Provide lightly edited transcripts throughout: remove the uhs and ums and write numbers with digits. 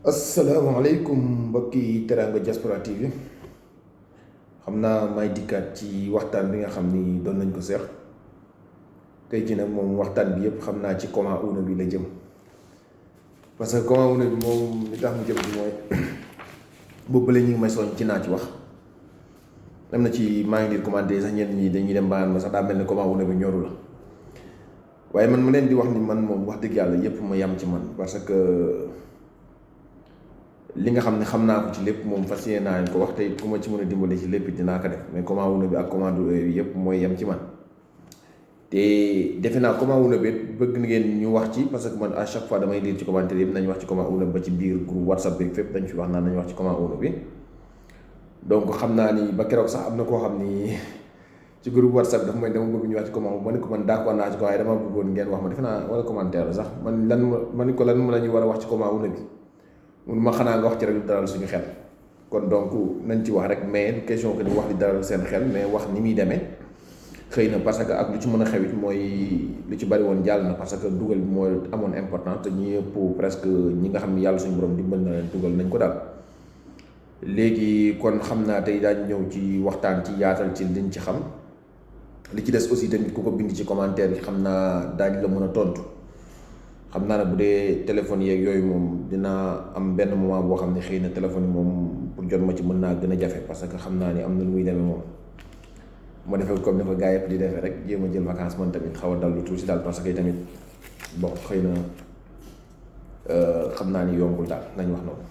asalaamaaleykum mbokki Teranga Diaspora TV xam naa may dikkaat ci waxtaan bi nga xam ni doon nañ ko seex tey ji nag moom waxtaan bi yëpp xam naa ci comment una bi la jëm parce que comment una bi moom li tax mu jëm bi mooy boobu la ñu ngi may soñ ci naa ci wax am na ci maa ngi lire commenté sax ñenn ñi dañuy dem baan ma sax daa mel ne comment una bi ñoru la waaye man ma leen di wax ni man moom wax dëgg yàlla yëpp ma yam ci man parce que li nga xam ne xam naa ko ci lépp moom fas yéene naa ko wax te it ku ma ci mën a dimbale ci lépp dinaa ko def mais comment wuna bi ak commande yëpp mooy yem ci man te defe naa comment wuna bi bëgg ngeen ñu wax ci parce que man à chaque fois damay lire ci commentaire yëpp nañ wax ci comment wuna ba ci biir groupe WhatsApp bi fépp dañ fi wax naan nañ wax ci comment wuna bi donc xam naa ni ba keroog sax am na koo xam ni ci groupe WhatsApp dafa may dama bëgg ñu wax ci comment ma ne ko man d'accord naa ci ko waaye dama bëggoon ngeen wax ma defe naa wala commentaire la sax man lan ma ni ko lan la ñuy war a wax ci comment wuna bi mun ma xanaa nga wax ci rek lu dalal suñu xel kon donc nañ ci wax rek mais question que ni wax di dalal seen xel mais wax ni muy demee xëy na parce que ak lu ci mën a xewit mooy lu ci bari woon jàll na parce que dugal bi mooy amoon important te ñi yëpp presque ñi nga xam ni yàlla suñu borom dimbal na leen dugal nañ ko daal léegi kon xam naa tey daañu ñëw ci waxtaan ci yaatal ci liñ ci xam li ci des aussi tamit ku ko bind ci commentaire bi xam naa daañ la mën a tontu. xam naa ne bu dee téléphone yeeg yooyu moom dina am benn moment boo xam ne xëy na téléphone yi moom pour jot ma ci mën naa gën a jafe parce que xam naa ni am na lu muy demee moom ma defee comme dafa gaa yëpp di defee rek jéem a jël vacances man tamit xaw a dallu tuuti daal parce que tamit bon xëy na xam naa ni yombul daal nañ wax noonu.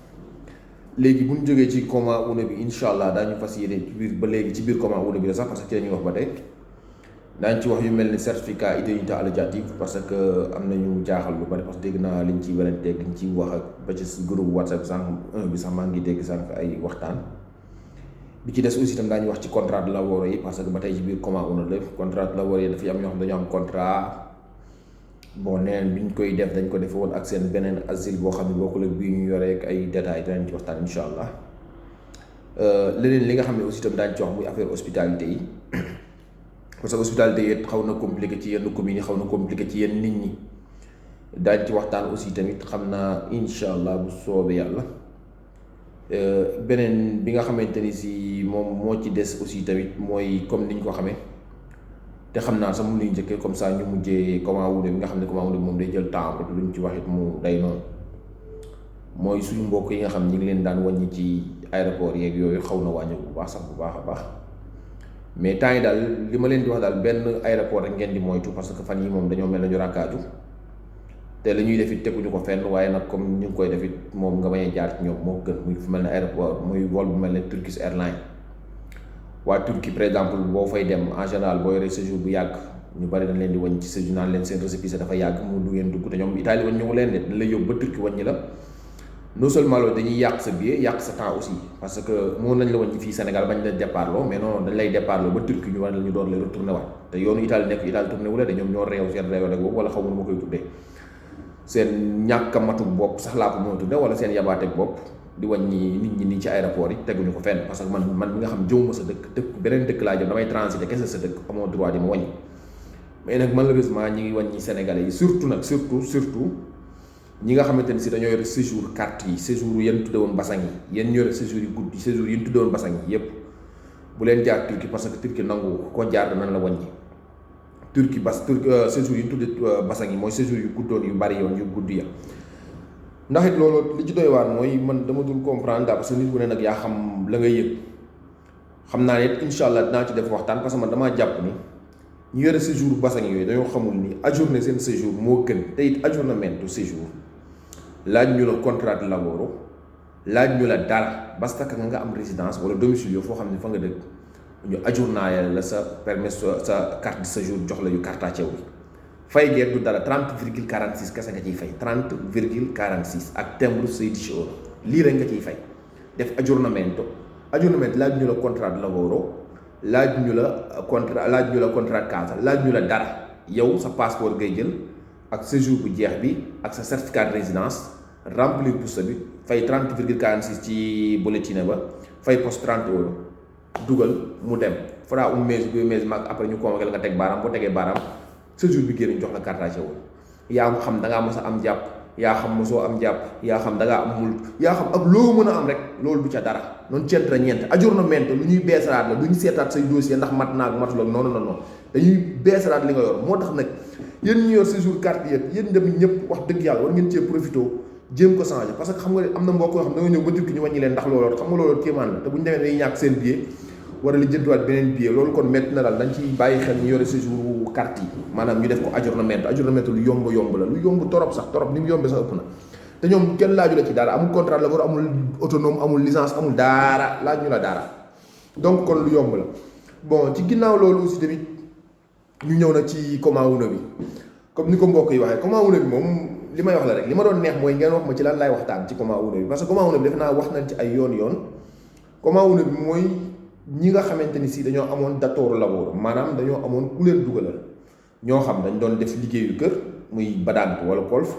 léegi bu ñu jógee ci comment una bi incha allah daañu fas yéene ci biir ba léegi ci biir comment una bi la sax parce que ci la ñuy wax ba tey. daañ ci wax yu mel ni certificat idonéité allocative parce que am nañu jaaxal lu bari parce que dégg naa liñ ciy weranteeg liñ ciy wax ak ba ci groupe WhatsApp sànq bi sax maa ngi dégg sànq ay waxtaan bi ci des aussi itam daañu wax ci contrat de labeur yi parce que ba tey ci biir comment una la contrat de labeur yi dafay am ñoo xam dañoo am contrat bon neen bi ñu koy def dañ ko defe woon ak seen beneen asile boo xam ne bokkul ak bii ñu yoree ak ay détails danañ ci waxtaan incha allah leneen li nga xam ne aussi itam daañ ci wax muy affaire hospitalité yi parce que hospitalité yi xaw na compliqué ci yenn communes yi xaw na compliqué ci yenn nit ñi daañ ci waxtaan aussi tamit xam naa incha allah bu soobee yàlla beneen bi nga xamante ni si moom moo ci des aussi tamit mooy comme niñ ko xamee te xam naa sax mu nuy njëkkee comme ça ñu mujjee comment wune bi nga xam ne comment wune bi moom day jël temps lu ñu ci wax it mu day noonu mooy suñu mbokk yi nga xam ñi ngi leen daan wàññi ci aéroport yeeg yooyu xaw na wàññi bu baax sax bu baax a baax mais temps yi daal li ma leen di wax daal benn aéroport rek ngeen di moytu parce que fan yi moom dañoo mel nañu rakkaaju te la ñuy def it teguñu ko fenn waaye nag comme ñu ngi koy def it moom nga bañ a jaar ci ñoom moo gën muy fu mel ne aéroport muy vol bu mel ne Turkish Airlines waa Turquie par exemple boo fay dem en général boo yoree séjour bu yàgg ñu bari dañ leen di wàññi ci séjour naan leen seen récépissé dafa yàgg mu du ngeen dugg te ñoom Italie wàññi ñu leen de dañ lay yóbbu ba Turquie wàññi la non seulement loolu dañuy yàq sa billet yàq sa temps aussi parce que moo nañ la wàññi fii Sénégal bañ la départ loo mais non dañ lay départ loo ba Turquie ñu war la ñu door lay retourné waat te yoonu Italie nekk Italie tourné wu la de ñoom ñoo réew seen réew rek boobu wala xaw ma nu ma koy tuddee seen ñàkk a matuk bopp sax laa ko mën a tudde wala seen yabaateeg bopp di wàññi nit ñi nii ci aéroport yi teguñu ko fenn parce que man mi nga xam jëwuma sa dëkk beneen dëkk laa jëm damay transité kese sa dëkk amoo droit di ma wàññi mais nag malheureusement ñi ngi wàññi Sénégalais yi surtout nag surtout ñi nga xamante ni si dañoo yore séjour carte yi séjour yéen tudde woon basang yi yéen yore séjour yi guddi séjour yéen tudde woon basang yi yépp bu leen jaar Turquie parce que Turquie nangu ko jaar danañ la wàññi Turquie séjour yi ñu tudde basang yi mooy séjour yu guddoon yu bari yoon yu guddi ya ndax it loolu li ci doy waar mooy man dama dul comprendre daal parce que nit ku ne nag yaa xam la ngay yëg xam naa ne it incha allah dinaa ci def waxtaan parce que man damaa jàpp ni ñu yore séjour basang yooyu dañoo xamul ni ajourné seen séjour moo gën te it ajournement du séjour laaj ñu la contrat de labeur laaj ñu la dara basta ka nga am résidence wala domicile foo xam ne fa nga dëkk ñu ajournaayal la sa permis sa carte de séjour jox la yu carte bi fay geer du dara 30,46 kese nga ciy fay 30,46 ak timbre Seydi Euro lii rek nga ciy fay def ajournement laaj ñu la contrat de labeur laaj ñu la contrat casa laaj ñu la dara yow sa passeport ngay jël ak séjour bu jeex bi ak sa certificat de résidence remplir pour bi fay 30,46 ci bulletin ba fay poste 30 euros dugal mu dem fara un mês 2 mês mag après ñu convoqué la nga teg baaraam boo tegee baaraam séjour bi génn jox la carte yaa xam da ngaa mos a am jàpp yaa xam mosoo am jàpp yaa xam da ngaa amul yaa xam ak loo mën a am rek loolu du ca dara noonu centre ñeent aggiornamento lu ñuy beesalaat la du ñu seetaat say dossier ndax mat naag matul ak non dañuy beesalaat li nga yor moo tax nag yéen ñu yor séjour carte yéen dem ñëpp wax dëgg yàlla war ngeen cee profité jéem ko changé parce que xam nga am na mbokk yoo xam da nga ñëw ba Turquie ñu wàññi leen ndax looloot xam nga looloot kéemaan la te bu ñu demee dañuy ñàkk seen billet war a li jëntuwaat beneen billet loolu kon métti na daal dañ ciy bàyyi xel ñu yore séjour carte yi maanaam ñu def ko aggiornamento lu yomb la lu yomb torop sax torop ni mu yombee sax ëpp na te ñoom kenn laaju la ci dara amul contrat de labeur amul autonome amul licence amul dara laaj ñu la dara donc kon lu yomb la bon ci ginnaaw loolu aussi tamit ñu ñëw nag ci Koma Uno bi comme ni ko mbokk yi waxee Koma Uno bi moom li may wax la rek li ma doon neex mooy ngeen wax ma ci lan laay waxtaan ci Koma Uno bi parce que Koma Uno bi def naa wax nañ ci ay yoon Koma Uno bi mooy ñi nga xamante ni si dañoo amoon datooru labor maanaam dañoo amoon ku leen dugalal ñoo xam dañ doon def liggéeyu kër muy badant wala kolf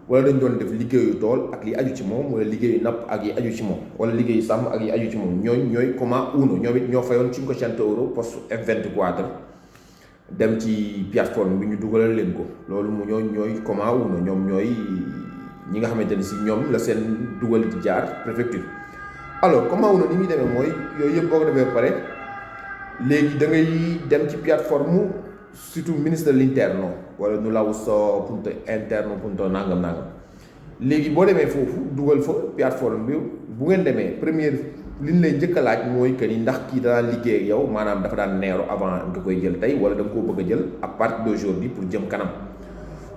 wala dañ doon def liggéeyu tool ak li aju ci moom wala liggéeyu napp ak yi aju ci moom wala liggéeyu sàmm ak yi aju ci moom ñooy Koma Uno ñoom it ñoo fayoon 500 euro poste F24 dem ci plateforme bi ñu dugalal leen ko loolu mu ñooy Koma Uno ñoom ñooy ñi nga xamante ni si ñoom la seen dugal di jaar préfecture alors Koma Uno ni muy demee mooy yooyu yëpp boo ko defee ba pare léegi da ngay dem ci plateforme surtout ministre de l'interno wala nu law so punto interno punto nangam léegi boo demee foofu dugal fa plateforme bi bu ngeen demee première li ñu lay njëkk a laaj mooy que ni ndax kii daan liggéey ak yow maanaam dafa daan neeru avant nga koy jël tey wala da nga koo bëgg a jël à partir d'aujourd'hui pour jëm kanam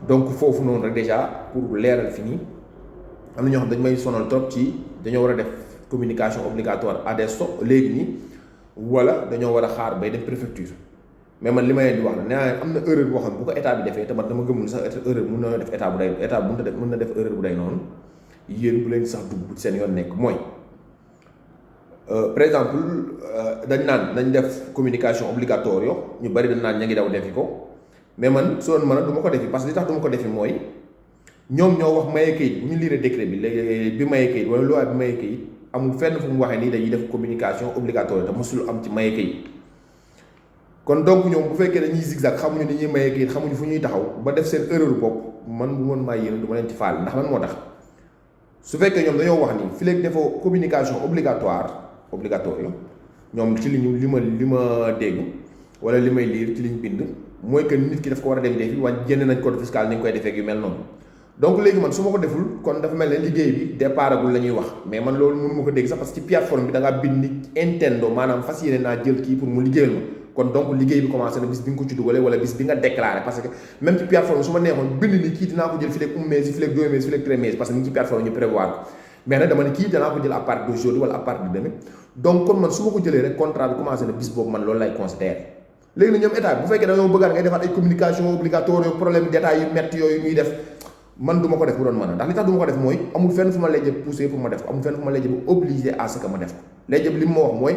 donc foofu noonu rek déjà pour leeral fi nii am na ñoo xam dañ may sonal trop ci dañoo war a def communication obligatoire adesso léegi nii wala dañoo war a xaar bay dem préfecture mais man li ma leen di wax la nee naa am na erreur boo xam bu ko état bi defee te man dama gëmul sax erreur mun na def état bu day état bu mën na def erreur bu day noonu yéen bu leen sax dugg bu seen yoon nekk mooy par exemple dañ naan nañ def communication obligatoire yo ñu bari dañ naan ña ngi daw defi ko mais man soo mën a du ma ko defi parce que li tax du ma ko defi mooy ñoom ñoo wax maye kayit bu ñu lire décret bi léegi bi maye kayit wala loi bi maye kayit amul fenn fu mu waxee nii dañuy def communication obligatoire te mosul am ci maye kayit kon donc ñoom bu fekkee dañuy zigzag xamuñu dañuy maye kayit xamuñu fu ñuy taxaw ba def seen erreur bopp man bu mën maa yéene du ma leen ci faal ndax man moo tax su fekkee ñoom dañoo wax ni fi léegi defoo communication obligatoire ñoom ci li ma dégg wala li may lire ci liñ bind mooy que nit ki daf ko war a dem defi waaye génne nañ code fiscal ni nga koy defee yu mel noonu donc léegi man su ma ko deful kon dafa mel ne liggéey bi départagul la ñuy wax mais man loolu mënu ma ko dégg sax parce que ci plateforme bi da ngaa bind ni intendo maanaam fas yéene naa jël kii pour mu liggéeyal ma kon donc liggéey bi commencé na bis bi nga ko ci dugalee wala bis bi nga déclaré parce que même ci plateforme su ma neexoon bind ni kii dinaa ko jël fii léegi mai fii léegi 2 mai fii léegi 3 mai parce que ni ci plateforme ñu prévoir ko mais nag dama ne kii danaa ko jël à partir d'aujourd'hui wala à partir de demain donc kon man su ma ko jëlee rek contrat bi commencé na bis boobu man loolu lay considéré léegi nag ñoom état bi bu fekkee dañoo bëggaat ngay defaat ay communication obligatoire yooyu problème détails yu métti yooyu ñuy def man du ma ko def bu doon mën a ndax li tax du ma ko def mooy amul fenn fu ma lay jëb poussé pour ma def ko amul fenn fu ma lay jëb obligé à ce que ma def ko lay jëb li mu ma wax mooy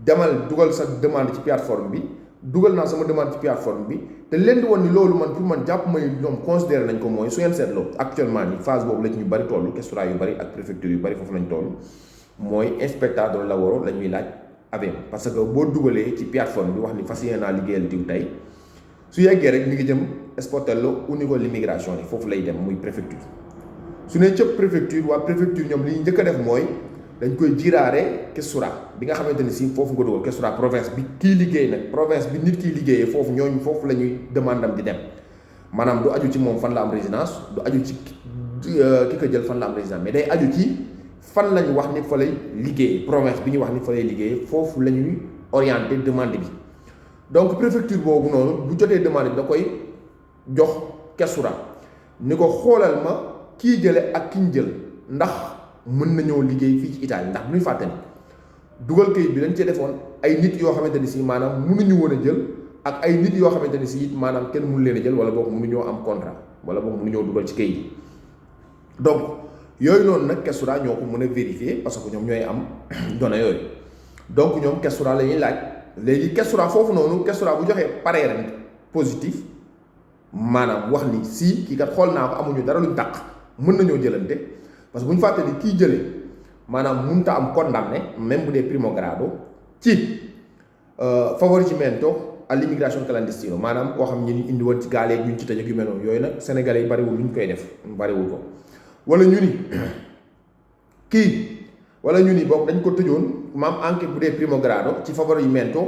demal dugal sa demande ci plateforme bi dugal naa sama demande ci plateforme bi te leen di woon ni loolu man pour man jàpp may ñoom considéré nañ ko mooy su ngeen seetloo actuellement ni phase boobu la ci ñu bari toll questura yu bari ak préfecture yu bari foofu lañ toll mooy inspecteur de laboro la ñuy laaj AVM parce que boo dugalee ci plateforme bi wax ni fas yéene naa liggéeyal diw tey su yeggee rek mi ngi jëm sportello unico l'immigration yi foofu lay dem muy préfecture su ne cëpp préfecture waa préfecture ñoom li ñu njëkk a def mooy dañ koy jiraare questura bi nga xamante ni si foofu nga dugal questura province bi kii liggéey nag province bi nit kiy liggéeyee foofu ñooñu foofu la ñuy demandam di dem maanaam du aju ci moom fan la am résidence du aju ci ki ko jël fan la am résidence mais day aju ci fan lañu wax ni fa lay liggéeyee province bi ñu wax ni fa lay liggéeyee foofu la ñuy orienté demande bi donc préfecture boobu noonu bu jotee demande bi da koy jox questura ni ko xoolal ma kii jële ak ki ñu jël ndax mën na ñëw liggéey fii ci Italie ndax bu ñuy fàtte ni dugal kayit bi dañ cee defoon ay nit yoo xamante ni si maanaam mënuñu woon a jël ak ay nit yoo xamante ni si it maanaam kenn mënu leen a jël wala boog mënuñoo am contrat wala boog mënuñoo dugal ci kayit yi donc yooyu noonu nag questura ñoo ko mën a vérifier parce que ñoom ñooy am données yooyu donc ñoom questura la ñuy laaj léegi questura foofu noonu questura bu joxee pareer positif maanaam wax ni si kii kat xool naa ko amuñu dara luñ tàq mën nañoo jëlante parce que bu ñu fàtte ni kii jëlee maanaam mënut a am condamné même bu dee primo grado ci favoreggiamento à l'immigration clandestine maanaam koo xam ne ñu indi woon ci gaal yeeg ñu ci tëj ak yu mel noonu yooyu nag sénégalais yi bariwul lu ñu koy def bariwul ko wala ñu ni wala ñu ni boog dañ ko tëjoon maam enquête bu dee primo grado ci favoreggiamento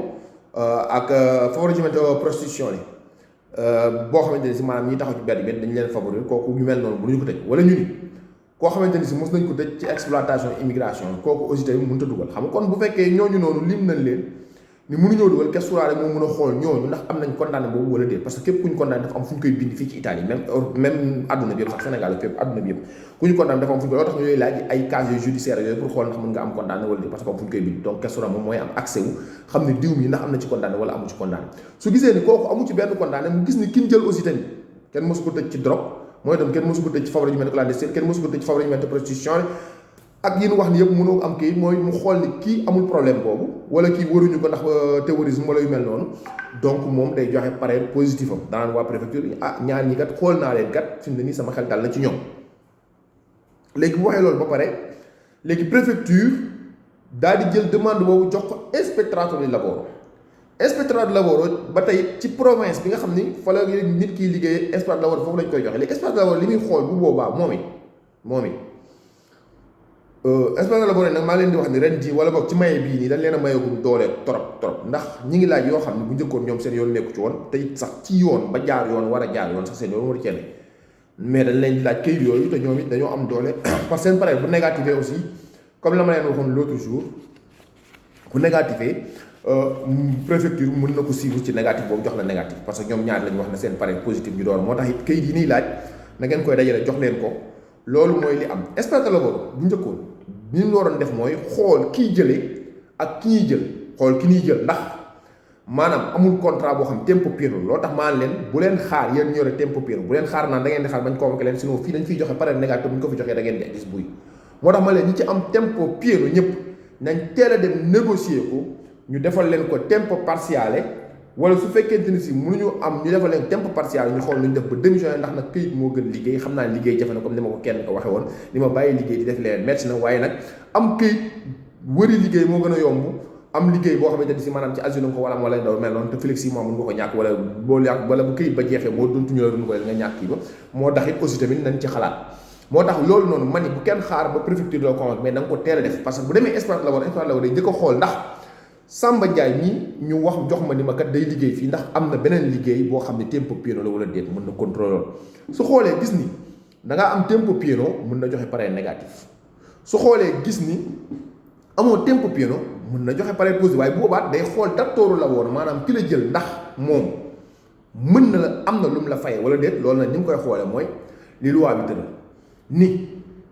ak favoreggiamento prostitution boo xamante ni si maanaam ñi taxaw ci bedd bi dañ leen favoriser kooku ñu mel noonu bu ñu ko tëj wala ñu ni koo xamante ni si mos nañ ko tëj ci exploitation immigration kooku aussi tamit mënut a dugal xam nga kon bu fekkee ñooñu noonu lim nañ leen ni mënuñoo dugal kes suraale moo mën a xool ñooñu ndax am nañ condamné boobu wala déet parce que képp ku ñu condamné dafa am fu ñu koy bind fii ci Italie même adduna bi yëpp sax Sénégal fépp adduna bi yëpp ku ñu condamné dafa am fu ñu koy loo tax yooyu laaj ay casier judiciaire yooyu pour xool ndax mën nga am condamné wala déet parce que am fu ñu koy bind donc kes suraale moom mooy am accès wu xam ne diw mi ndax am na ci condamné wala amu ci condamné su gisee ni kooku amu ci benn condamné mu gis ni kin jël aussi tamit kenn mosu ko tëj ci drogue mooy itam kenn mosu ko tëj ci favoreggiamento clandestino kenn mosu ko tëj ci favoreggiamento prostitution ak yi ñu wax ni yëpp mënoo ko am kii mooy mu xool ni kii amul problème boobu wala kii waruñu ko ndax terrorisme wala yu mel noonu donc moom day joxe pare positif am danaan waa préfecture ñaar ñi kat xool naa leen kat fi mu ne nii sama xel dal na ci ñoom léegi bu waxee loolu ba pare léegi préfecture daal di jël demande boobu jox ko inspectorato di lavoro inspectorato di lavoro ba tey ci province bi nga xam ni fa la nit kiy liggéey inspectorato di lavoro foofu lañ koy joxe léegi inspectorato di lavoro li muy xool bu boobaa moom it inspectorato di lavoro nag maa leen di wax ni ren jii wala boog ci maye bii nii dañ leen a mayagum doole trop ndax ñi ngi laaj yoo xam ne bu njëkkoon ñoom seen yoon nekku ci woon te it sax ci yoon ba jaar yoon war a jaar yoon sax seen yoon war a cenne mais dañ leen di laaj kayit yooyu te ñoom it dañoo am doole parce que seen pare bu négatifé aussi comme la ma leen waxoon l'autre jour bu négatifé préfecture mën na ko suivre ci négatif boobu jox la négatif parce que ñoom ñaar lañu wax ne seen pare positif ñu door moo tax it kayit yi niy laaj na ngeen koy dajale jox leen ko loolu mooy li am inspectorato di lavoro bu njëkkoon li ñu waroon def mooy xool kiy jëlee ak ki ñuy jël xool ki ñuy jël ndax maanaam amul contrat boo xam tempo pieno loolu tax maan leen bu leen xaar yéen ñore tempo pieno bu leen xaar naan da ngeen di xaar bañ convoqué leen sinon fii dañ fiy joxe pare négatif bu ñu ko fi joxee da ngeen di gis buy moo tax ma leen ñi ci am tempo pieno ñëpp nañ teel a dem négocier ko ñu defal leen ko tempo partiale wala su fekkente ni si mënuñu am ñu defal leen tempo partiale ñu xool nu ñu def ba démissionné ndax nag këyit moo gën liggéey xam naa liggéey jafe na comme ni ma ko kenn ko waxe woon li ma bàyyi liggéey di def leen metti na waaye nag am këyit wëri liggéey moo gën a yomb am liggéey boo xamante ni si maanaam ci asile nga ko wala am wala daw mel noonu te flexible mën nga ko ñàkk wala boo yàq wala bu këyit ba jeexee boo duntuñu la dund ko nga ñàkk kii ba moo tax it aussi tamit nañ ci xalaat moo tax loolu noonu man bu kenn xaar ba préfecture doo convoqué mais da nga ko teel a def parce que bu demee inspectorato di lavoro day jëkk a xool ndax Samba Ndiaye ñi ñu wax jox ma ni ma kat day liggéey fii ndax am na beneen liggéey boo xam ne tempo pieno la wala déet mën na contrôler su xoolee gis ni da ngaa am tempo pieno mën na joxe pare négatif su xoolee gis ni amoo tempo pieno mën na joxe pare positif waaye bu boobaa day xool datooru la woon maanaam ki la jël ndax moom mën na la am na lu mu la fayee wala déet loolu nag ni mu koy xoolee mooy li loi bi tëral ni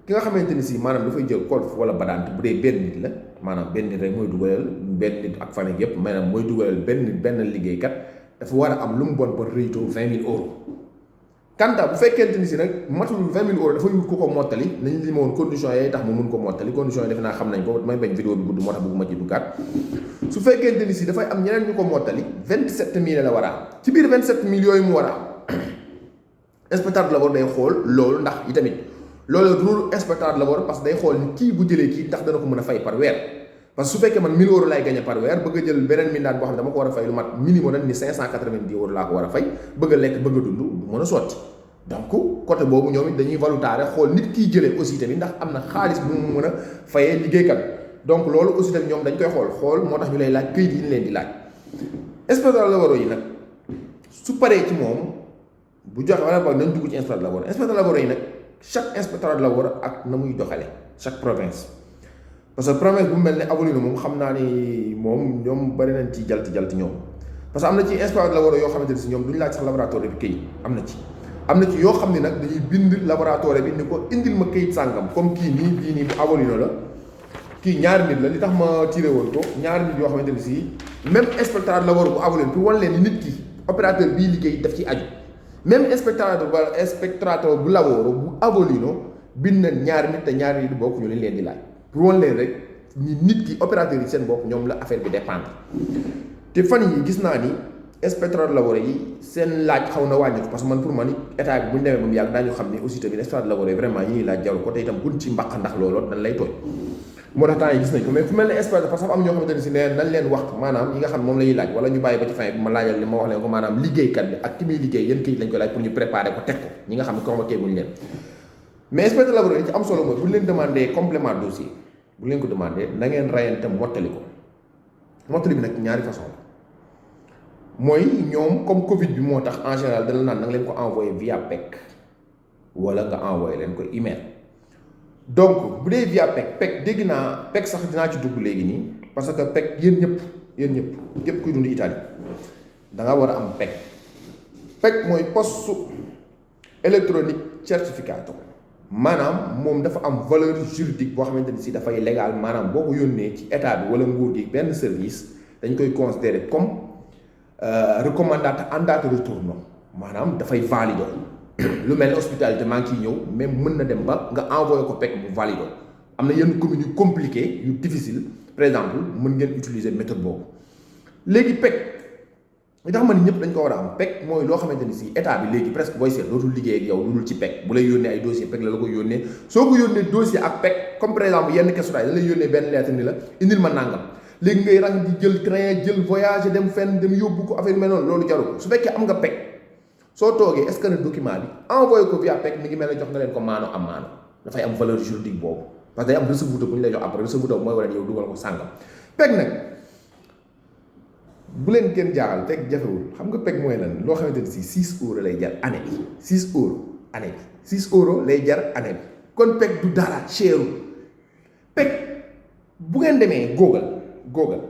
ki nga xamante ni si maanaam dafay jël golf wala badante bu dee benn nit la maanaam benn nit rek mooy dugalal benn nit ak famille yëpp maanaam mooy dugalal benn liggéeykat dafa war a am lu mu bon réytoo 20 000 euros kanta bu fekkente ni si nag matul 20 000 euros dafa yut ku ko mottali nañ li ma woon condition yooyu tax mu mun ko mottali condition yi defe naa xam nañ ko may bañ vidéo bi gudd moo tax bëgguma ci duggaat su fekkente ni si dafay am ñeneen ñu ko mottali 27000 la war a am ci biir 27000 yooyu mu war a am inspecteur de labor day xool loolu ndax itamit loolu rôle inspecteur de labor parce que day xool ni kii bu jëlee kii ndax dana ko mën a fay par weer parce que su fekkee man 1000 euros lay gagné par weer bëgg a jël beneen mindaan boo xam ne dama ko war a fay lu mat minimum nag ni 590 euros laa ko war a fay bëgg a lekk bëgg a dund du mën a sotti donc côté boobu ñoom it dañuy valutaare xool nit kiy jëlee aussi tamit ndax am na xaalis bu mu mën a fayee liggéeykat donc loolu aussi tamit ñoom dañ koy xool moo tax ñu lay laaj këyit yi ñu leen di laaj inspecteur de labor yi nag su paree ci moom bu joxe wala boog nañ dugg ci inspecteur de labor yi nag chaque inspecteur de labor ak na muy doxale chaque province parce que province bu mel ne Avellino moom xam naa ni moom ñoom bari nañ ci jalti ñoom parce que am na ci inspecteur de labor yoo xamante ne si ñoom duñu laaj sax laboratoire bi këyit am na ci yoo xam ne nag dañuy bind laboratoire bi ni ko indil ma këyit sàngam comme kii nii bu Avellino la kii ñaari nit la li tax ma tiré woon ko ñaari nit yoo xamante ne si même inspecteur de labor bu Avellino pour wan leen ni nit ki opérateur bii liggéey daf ci aju même inspecteur bu lavoro bu Avellino bind na ñaari nit te ñaari nit bokk ñu leen di laaj pour wan leen rek ni nit ki opérateur yi seen bopp ñoom la affaire bi dépendre te fan yi gis naa ni inspecteur de labor yi seen laaj xaw na wàññi ko parce que man pour man état bi bu ñu demee ba mu yàgg daañu xam ne aussi tamit inspecteur de labor yi vraiment yi ñuy laaj jaru ko te itam buñ ci mbaq ndax looloo dañ lay tooñ moo tax temps yi gis nañ ko mais fu mel ne espace parce que am ñoo xamante ne si ne nañ leen wax maanaam yi nga xam moom la ñuy laaj wala ñu bàyyi ba ci fin bi ma laajal li ma wax leen ko maanaam liggéeykat bi ak ki muy liggéey yan këyit lañ ko laaj pour ñu préparer ko teg ko ñi nga xam ne convoqué buñu leen mais inspecteur laboratoire ci am solo mooy bu ñu leen demandé complément dossier bu leen ko demandé na ngeen rayante mottali ko mottali bi nag ñaari façon la mooy ñoom comme Covid bi moo tax en général dana naan na nga leen ko envoyé via PEC wala nga envoyé leen ko email donc bu dee via PEC dégg naa PEC sax dinaa ci dugg léegi nii parce que PEC yéen ñëpp képp kuy dund Italie da nga war a am PEC mooy poste électronique certificato maanaam moom dafa am valeur juridique boo xamante ni si dafay légal maanaam boo ko yónnee ci état bi wala nguur gi benn service dañ koy considérer comme recommandata andata ritorno maanaam dafay valido lu mel ne hospitalité maa ngi ciy ñëw même mën na dem ba nga envoyé ko PEC bu valido am na yenn communes yu compliqué yu difficile par exemple mën ngeen utiliser méthode boobu léegi PEC li tax ma ni ñëpp dañ ko war a am PEC mooy loo xamante ni si état bi léegi presque booy seet dootul liggéey ak yow lu dul ci PEC bu lay yónnee ay dossier PEC la koy yónnee soo ko yónnee dossier ak PEC comme par exemple yenn questions da lay yónnee benn lettre ni la indil ma nangam léegi ngay rang di jël train jël voyage dem fenn dem yóbbu ko affaire mel noonu loolu jaru ko su fekkee am nga PEC soo toogee est-ce que ne document bi envoyé ko via PEC mi ngi mel ne jox nga leen ko maano am maano dafay am valeur juridique boobu parce que day am receveur bu ñu lay jox après receveur mooy wane yow dugal ko sàngam PEC nag bu leen kenn jaaxal PEC jafewul xam nga PEC mooy lan loo xamante ni si 6 euros lay jar année bi 6 euros année bi 6 euros lay jar année bi kon PEC du dara cherul PEC bu ngeen demee Google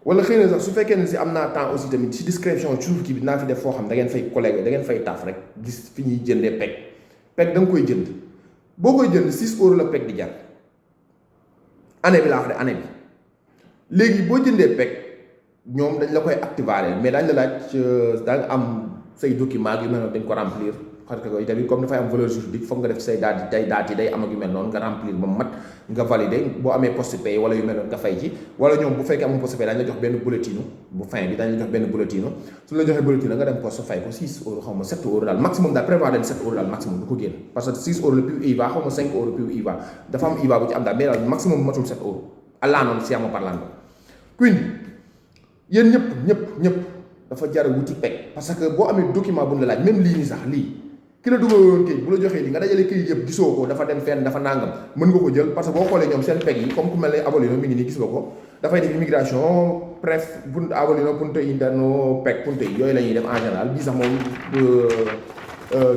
wala xëy na sax su fekkee ne si am naa temps aussi tamit si description suuf kii bi naa fi def foo xam da ngeen fay collègue da ngeen fay taf rek gis fi ñuy jëndee PEC da nga koy jënd boo koy jënd 6 euros la PEC di jar année bi laa wax de année bi léegi boo jëndee PEC ñoom dañ la koy activer mais dañ la laaj da nga am say document yu mel noonu dañ ko remplir parce que yooyu tamit comme dafay am valeur juridique foog nga def say daal di day am ak yu mel noonu nga remplir ba mat nga valider boo amee poste pay wala yu mel noonu nga fay ci wala ñoom bu fekkee amul poste pay dañ la jox benn bulletin bu fin bi dañ la jox benn bulletin su la joxee bulletin nga dem poste fay ko 6 euros xaw ma 7 euros daal maximum daal prévoir daal 7 euros daal maximum du ko génn parce que 6 euros le plus IVA xaw ma 5 euros plus IVA dafa am IVA bu ci am daal mais daal maximum matul 7 euros allah noonu stiamo parlando quindi yéen ñëpp dafa jar a wuti PEC parce que boo amee document bu ñu la laaj même lii nii sax lii ki la dugaloon këyit bu la joxee lii nga dajale këyit yëpp gisoo ko dafa dem fenn dafa nangam mën nga ko jël parce que boo xoolee ñoom seen PEC yi comme ku mel ne Avellino mi ngi nii gis nga ko dafay def immigration bref bunt Avellino punto interno PEC punto yi yooyu la ñuy def en général bii sax moom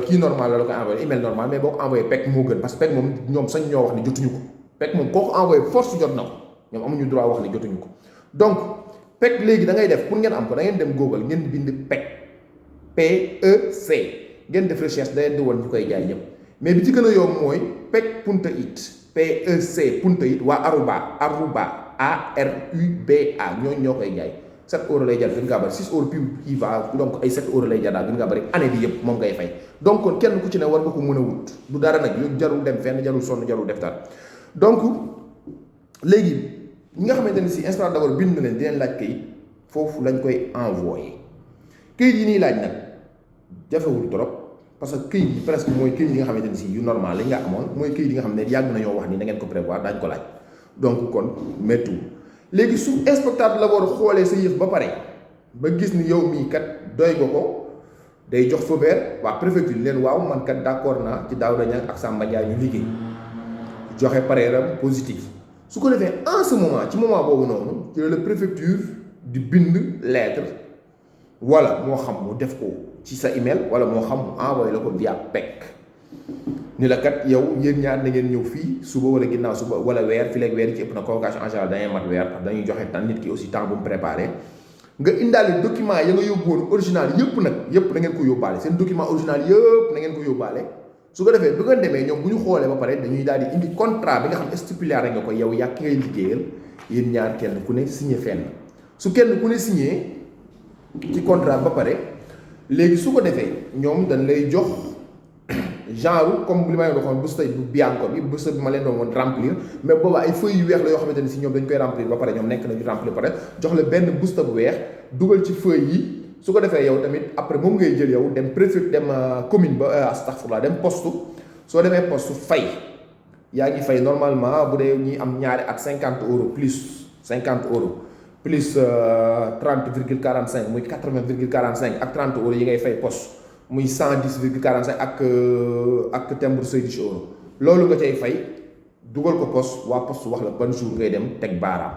kii normal la koy envoyé email normal mais boo ko envoyé PEC moo gën parce que PEC moom ñoom sañ ñoo wax ni jotuñu ko PEC moom koo ko envoyé force jot na ko ñoom amuñu droit wax ni jotuñu ko donc PEC léegi da ngay def pour ngeen am ko da ngeen dem Google ngeen bind PEC PEC ngeen def recherche da leen di woon ñu koy jaay ñëpp mais bi ci gën a yomb mooy PEC.it PEC.it waa Aruba ARUBA ñooñu ñoo koy jaay 7 euros lay jar gën ngaa bëri 6 euros plus IVA donc ay 7 euros lay jar daal gën ngaa bëri année bi yëpp moom ngay fay donc kon kenn ku ci ne war nga ko mën a wut du dara nag yow jarul dem fenn jarul sonn jarul def dara donc léegi. ñi nga xamante ne si inspecteur d'abord bind na leen di leen laaj kayit foofu lañ koy envoyé kayit yi nii laaj nag jafewul trop parce que kayit yi presque mooy kayit yi nga xamante ne si yu normal lañ nga amoon mooy kayit yi nga xam ne yàgg nañoo wax ni da ngeen ko prévoir daañu ko laaj donc kon méttiwul léegi su inspecteur d'abord xoolee sa yëf ba pare ba gis ni yow mii kat doy nga ko day jox feu vert waa préfecture leen waaw man kat d'accord naa ci Daouda Niang ak Samba Ndiaye ñu liggéey joxe pareeram positif. su ko defee en ce moment ci moment boobu noonu ci la préfecture di bind lettre wala moo xam mu def ko ci sa email wala moo xam mu envoyé la ko via PEC ni la kat yow yéen ñaar na ngeen ñëw fii suba wala ginnaaw suba wala weer fi léegi weer ci ëpp na convocation en général dañuy mat weer parce que dañuy joxe temps nit ki aussi temps bu mu préparé nga indaale document ya nga yóbbu woon original yëpp nag yëpp na ngeen ko yóbbaale seen document original yëpp na ngeen ko yóbbaale su ko defee bu ngeen demee ñoom bu ñu xoolee ba pare dañuy daal di indi contrat bi nga xam stipulé nga ko yow yaa ki ngay liggéeyal yéen ñaar kenn ku ne signé fenn su kenn ku ne signé ci contrat ba pare léegi su ko defee ñoom dañ lay jox genre comme li may waxoon busta bu bianco bi busta bi ma leen doon woon remplir mais booba ay feuilles yu weex la yoo xamante ne si ñoom dañ koy remplir ba pare ñoom nekk nañu remplir ba pare jox la benn busta bu weex dugal ci feuilles yi su ko defee yow tamit après moom ngay jël yow dem préfet dem commune ba astaghfirullah dem poste soo demee poste fay yaa ngi fay normalement bu dee ñi am ñaari at 50 € plus 50 € plus 30,45 muy 80,45 ak 30 € yi ngay fay poste muy 110,45 ak timbre Swedish euro loolu nga cay fay dugal ko poste waa poste wax la ban jour ngay dem teg baaraam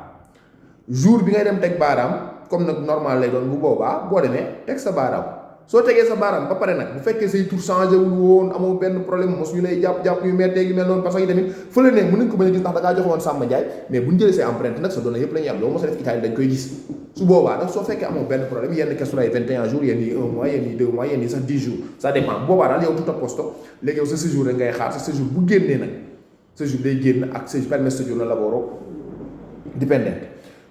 jour bi ngay dem teg baaraam comme nag normal lay doon bu boobaa boo demee teg sa baaraam soo tegee sa baaraam ba pare nag bu fekkee say tur changé wul woon amoo benn problème mos ñu lay jàpp yu mettee yu mel noonu parce que tamit fële ne mën nañ ko bañ a gis ndax da ngaa joxe woon Samba Ndiaye mais bu ñu jëlee say empreinte nag sa données yëpp la ñuy am loolu mos a def Italie dañ koy gis su boobaa nag soo fekkee amoo benn problème yenn questions yi 21 jours yenn yi 1 mois yenn yi 2 mois yenn yi sax 10 jours ça dépend bu boobaa daal yow tout à posto léegi yow sa séjour rek ngay xaar sa séjour bu génnee nag séjour day génn ak séjour permis séjour la laboro dépendant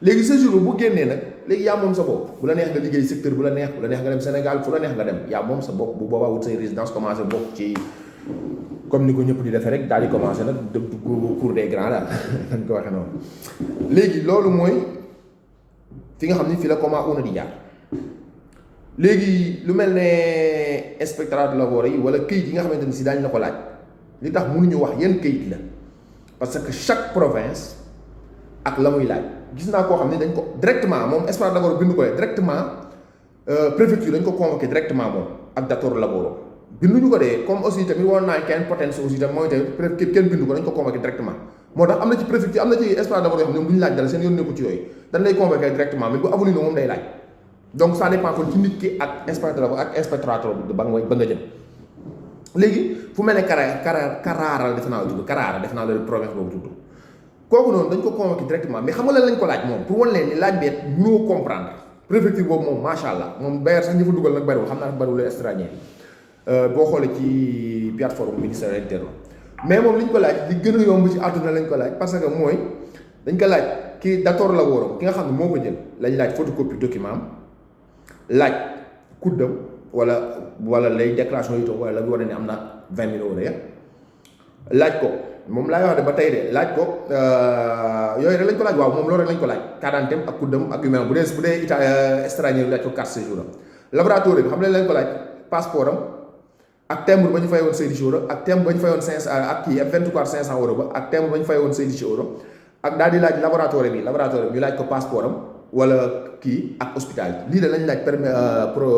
léegi séjour bu génnee nag léegi yaa moom sa bopp bu la neex nga liggéey secteur bu la neex nga dem Sénégal fu la neex nga dem yaa moom sa bopp bu boobaa wut say résidence commencé bokk ci comme ni ko ñëpp di defee rek daal di commencé nag dëgg cour des grands daal dañ ko waxee noonu léegi loolu mooy fi nga xam ni fi la comment una di jaar léegi lu mel ne inspectorat du lavoro yi wala këyit yi nga xamante ni si daañu la ko laaj li tax mënuñu wax yan këyit la parce que chaque province ak la muy laaj gis naa koo xam ne dañ ko directement moom inspectorat du lavoro bindu ko directement préfecture dañ ko convoqué directement moom ak datore lavoro binduñu ko dee comme aussi tamit woon naa kenn potence aussi tamit mooy tamit kenn bindu ko dañ ko convoqué directement moo tax am na ci préfecture am na ci inspectorat du lavoro yoo xam ne ñoom du ñu laaj dara seen yoon nekku ci yooyu dañ lay convoqué directement mais bu avulino moom day laaj donc ça dépend kon ci nit ki ak inspecteur ak inspectorat ba nga jëm léegi fu mel ne Carrara def naa la tudd Carrara def naa la province boobu tudd kooku noonu dañ ko convoqué directement mais xam nga lan lañ ko laaj moom pour wan leen ni laaj beet mënoo comprendre préfecture boobu moom macha allah moom d'ailleurs sax ñi fa dugal nag bariwul xam naa bariwul étranger boo xoolee ci plateforme ministère interne mais moom li ñu ko laaj li gën a yomb ci àdduna lañ ko laaj parce que mooy dañ ko laaj kii datore lavoro ki nga xam ne moo ko jël lañ laaj photocopie document am laaj kuddam wala lay déclaration yi toog wala la bi war ne am na 20 000 € ya laaj ko moom laay wax de ba tey de laaj ko yooyu rek lañ ko laaj waaw moom loolu rek lañ ko laaj quarantaine ak kuddam ak yu mel bu dee étranger laaj ko carte séjour am laboratoire bi xam ne lañ ko laaj passeport am ak timbre ba ñu fay woon 16 € ak timbre ba ñu fay woon 500 ak kii 24 500 € ba ak timbre ba ñu fay woon 16 € ak daal di laaj laboratoire bi ñu laaj ko passeport am wala kii ak hospital lii de lañ laaj permis pro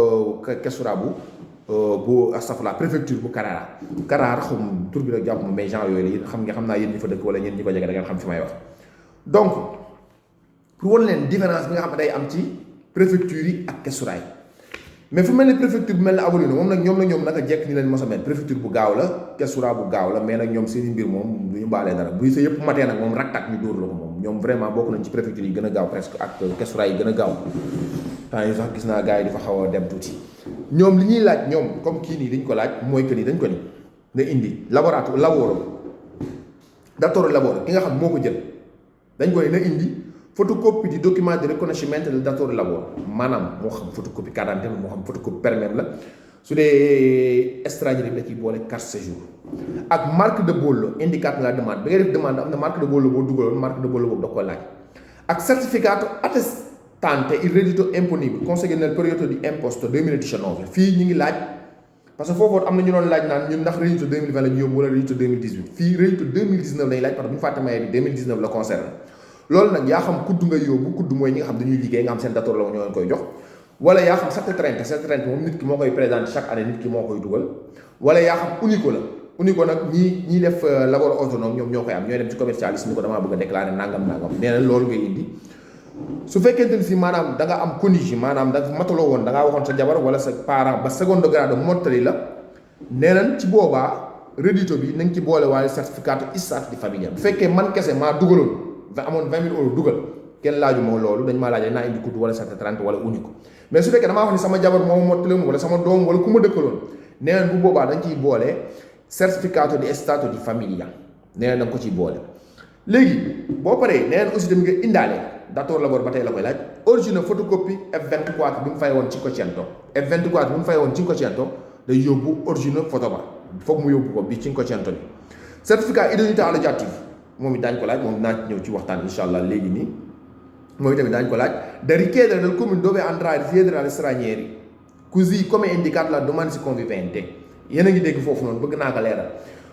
questura bu astafurlah préfecture bu Carrara xam tur bi nag jàpp ma mais gens yooyu la xam naa yéen ñi fa dëkk wala ñeen ñi ko jege da ngeen xam fi may wax donc pour wan leen différence bi nga xam ne day am ci préfecture yi ak questura yi mais fu mel ni préfecture bu mel ne Avellino moom nag ñoom naka jekk ni leen mos a mel préfecture bu gaaw la questura bu gaaw la mais nag ñoom seeni mbir moom du ñu mbaalee dara buy sa yëpp matee nag moom raktak ñu dóor la ko moom ñoom vraiment bokk nañ ci préfecture yi gën a gaaw presque ak questura yi gën a gaaw temps yi sax gis naa gars yi dafa xaw a dem tuuti ñoom li ñuy laaj ñoom comme kii nii dañ ko laaj mooy que ni dañ ko ni nga indi laboratoire lavoro datore lavoro ki nga xam moo ko jël dañ ko ne na indi photocopie du document de reconnaissance del datore lavoro maanaam moo xam photocopie carte d'identité moo xam photocopie permis la su dee étranger bi da ciy boole carte séjour ak marque de bollo indicato la demande bi ngay def demande am na marque de bollo boo dugaloon marque de bollo boobu da ko laaj ak certificato attestante il reddito imponibile conseguito nel periodo di imposta 2019 fii ñu ngi laaj parce que foofu am na ñu doon laaj naan ñun ndax reddito 2020 la ñu yóbbu wala reddito 2018 fii reddito 2019 lañu laaj parce que bu ñu fàtte maye bi 2019 la concerne loolu nag yaa xam kudd nga yóbbu kudd mooy ñi nga xam dañuy liggéey nga xam seen datore la ñoo leen koy jox wala yaa xam 730 moom nit ki moo koy présenter chaque année nit ki moo koy dugal wala yaa xam unico la unico nag ñii def lavoro autonome ñoom ñoo koy am ñooy dem ci commercialiste ni ko damaa bëgg a déclarer nangam nee na loolu ngay indi su fekkente ni si maanaam da nga am coniuge maanaam da mataloo woon da ngaa waxoon sa jabar wala sa parent ba secondo grado mottali la nee nañ ci boobaa reddito bi nañ ci boole waaye certificato stato di famiglia bu fekkee man kese maa dugaloon amoon 20 000 € dugal kenn laaju moo loolu dañ maa laaj naa indi kudd wala 730 wala unico mais su fekkee damaa wax ni sama jabar moo mottaloon wala sama doom wala ku ma dëkkaloon nee nañ bu boobaa dañ ciy boole certificato di stato di famiglia nee nañ da nga ko ciy boole léegi boo paree nee nañ aussi tamit nga indaale datore lavoro ba tey la koy laaj origine photocopie F24 bi mu fay woon 500 F24 bi mu fay woon 500 day yóbbu origine photo ba foog mu yóbbu ko bi 500 bi certificat d'identità alloggiativa moom it daañu ko laaj moom dinaa ci ñëw ci waxtaan incha allah léegi nii moom itamit daañu ko laaj da richiedere dal comune dove andrà a risiedere agli stranieri così come indicato la domanda si convivente yéen a ngi dégg foofu noonu bëgg naa ko leeral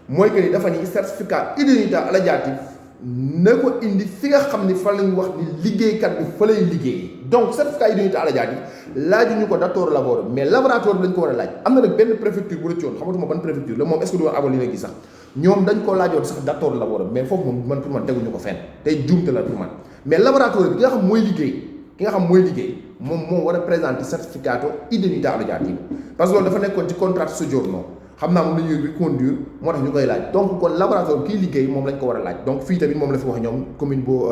mooy que ni dafa ni certificat idonéité allocative na ko indi fi nga xam ni fa lañ wax ni liggéeykat bi fa lay liggéey. donc certificat idonéité allocative laajuñu ko datore lavoro mais laboratoire bi lañ ko war a laaj. am na nag benn préfecture bu rëccoon xamatuma ban préfecture la moom est-ce que du woon aboli na gi sax ñoom dañ ko laajoon sax datore lavoro mais foofu moom man pour man teguñu ko fenn tey juumte la pour man mais laboratoire bi ki nga xam mooy liggéey moom war a présenter certificat idonéité allocative parce que loolu dafa nekkoon ci contrat soggiorno xam naa moom la ñuy reconduire moo tax ñu koy laaj donc kon laboratoire bi kiy liggéey moom lañ ko war a laaj donc fii tamit moom la fi wax ñoom commune bu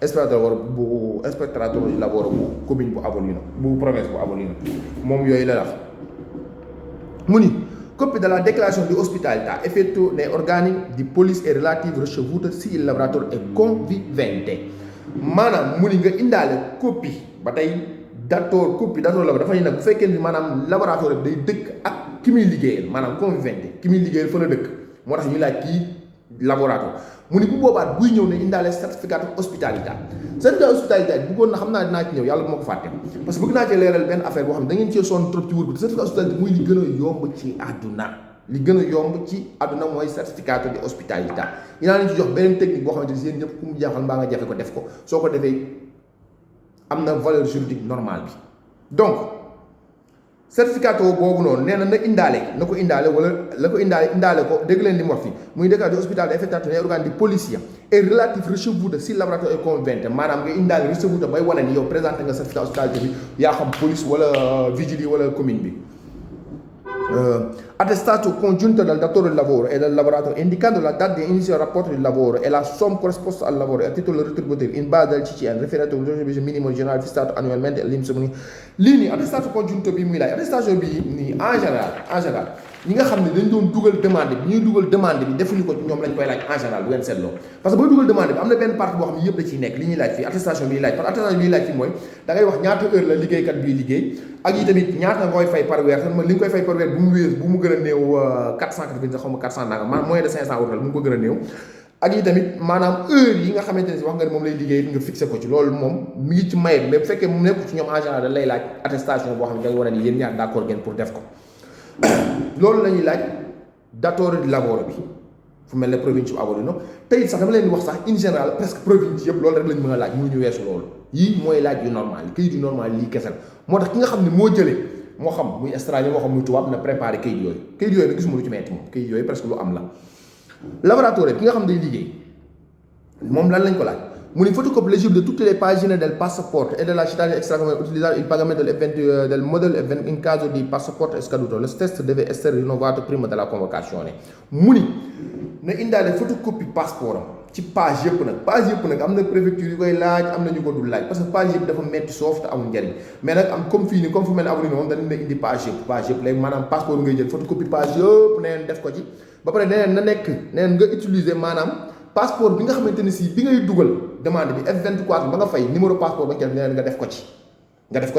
inspectorato lavoro bu commune bu Avellino bu province bu Avellino moom yooyu la wax mu ni copie della dichiarazione di ospitalità effettuata nei organi di police e relative ricevuta se il lavoratore è convivente maanaam mu ni nga indaale copie ba tey copie datore la dafa ne nag bu fekkee ni maanaam laboratoire bi day dëkk ak ki muy liggéeyal maanaam convivente ki muy liggéeyal fa la dëkk moo tax ñu laaj kii laboratoire mu ni bu boobaat buy ñëw ne indaale certificat hospitalité bëggoon na xam naa dinaa ci ñëw yàlla bu ma ko fàtte parce que bëgg naa ci leeral benn affaire boo xam ne da ngeen cee sonn trop ci wër bi certificat hospitalité muy li gën a yomb ci àdduna mooy certificat de hospitalité dinaa leen ci jox beneen technique boo xamante ni yéen ñëpp ku mu jaaxal mbaa nga jafe ko def ko soo ko defee am na valeur juridique normale bi donc certificat boobu noonu nee na na ko indaale wala la ko indaale ko dégg leen li mu wax fii muy déclaré di hospitale effettuato nei organi di polizia et relatif ricevuta si lavoratore è convivente maanaam nga indaale ricevuta bay wane ni yow présenté nga certificat hospitalité bi yaa xam police wala vigile wala commune bi attestato congiunto dal datore di lavoro e dal lavoratore indicando la data di inizio del rapporto di lavoro e la somma corrisposta al lavoro e a titolo retributivo in base al CCN riferito al minimo generale fissato annualmente all'INPS lii nii attestato congiunto bi muy laaj attestation bi nii en général ñi nga xam ne dañ doon dugal demande bi ñuy dugal demande bi defuñu ko ñoom lañ koy laaj en général bu ngeen seetloo parce que booy dugal demande bi am na benn partie boo xam ne yëpp da ciy nekk li ñuy laaj fii attestation bi ñuy laaj parce que attestation bi ñuy laaj fii mooy da ngay wax ñaata heure la liggéeykat bii liggéey ak yi tamit ñaata nga koy fay par weer li nga koy fay par weer bu mu gën a néew 480 xaw ma 400 nanga maanaam moins de 500 euros mu ko gën a néew ak yi tamit maanaam heure yi nga xamante ne si wax nga ne moom lay liggéey nga fixé ko ci loolu moom mi ngi ci maye mais bu fekkee mu nekk ci ñoom en général dañ lay laaj attestation boo xam ne da nga war a ni yéen ñaar d'accord ngeen pour def ko loolu la ñuy laaj datore di lavoro bi fu mel ne province bu Avellino tey sax dama leen di wax sax in général presque province yëpp loolu rek lañ mën a laaj mënuñu weesu loolu yii mooy laaj yu normal yi kayit yu normal lii kese moo tax ki nga xam ne moo jëlee moo xam muy étranger moo xam muy tubaab na préparé kayit yooyu nag gisuma lu ci metti moom kayit yooyu presque lu am la lavoratore ki nga xam day liggéey moom lan lañ ko laaj mu ni photocopie légibile de toutes les pagine del passaporto e della cittadinanza extracomunitaria utilizzare il pagamento del modello in caso di passaporto è scaduto lo stesso deve essere rinnovato prima della convocazione mu ni na indaale photocopie passeport ci page yëpp nag am na préfecture yu koy laaj am na ñu ko dul laaj parce que page yëpp dafa metti soof te amul njariñ mais nag am comme fii nii comme fu mel ne Avellino moom dañ na indi page yëpp léegi maanaam passeport ngay jël photocopie page yëpp neen def ko ci ba pare neneen na nekk neneen nga utiliser maanaam passeport bi nga xamante ne si bi ngay dugal demande bi F24 ba nga fay numéro passeport ba nga def neneen nga def ko ci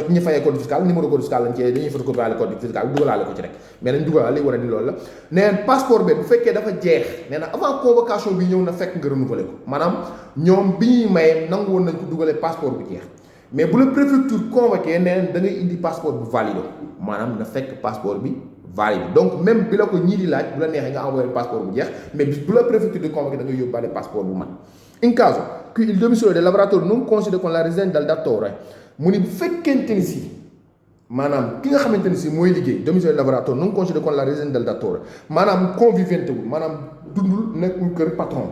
ñu fayee code fiscal numéro code fiscal lañ ci dañuy photocopier code fiscal bi dugalaale ko ci rek mais nañ dugalaale li war a ni loolu la neneen passeport bi bu fekkee dafa jeex nee na avant convocation bi ñëw na fekk nga renouveler ko maanaam ñoom bi ñuy maye nangu woon nañ ko dugalee passeport bu jeex mais bu la préfecture convoqué neneen da ngay indi passeport bu valide maanaam na fekk passeport bi valide donc même bi la ko ñii di laaj bu la neexee nga envoyé passeport bu jeex mais bu la préfecture di convoqué da ngay yóbbaale passeport bu mat in caso qui il domicilio del lavoratore non coincide con la residenza del datore mu ni bu fekkente ni si maanaam ki nga xamante ni si mooy liggéey domicile del lavoratore non coincide con la residenza del datore maanaam convivente wul maanaam dundul nekkul kër patron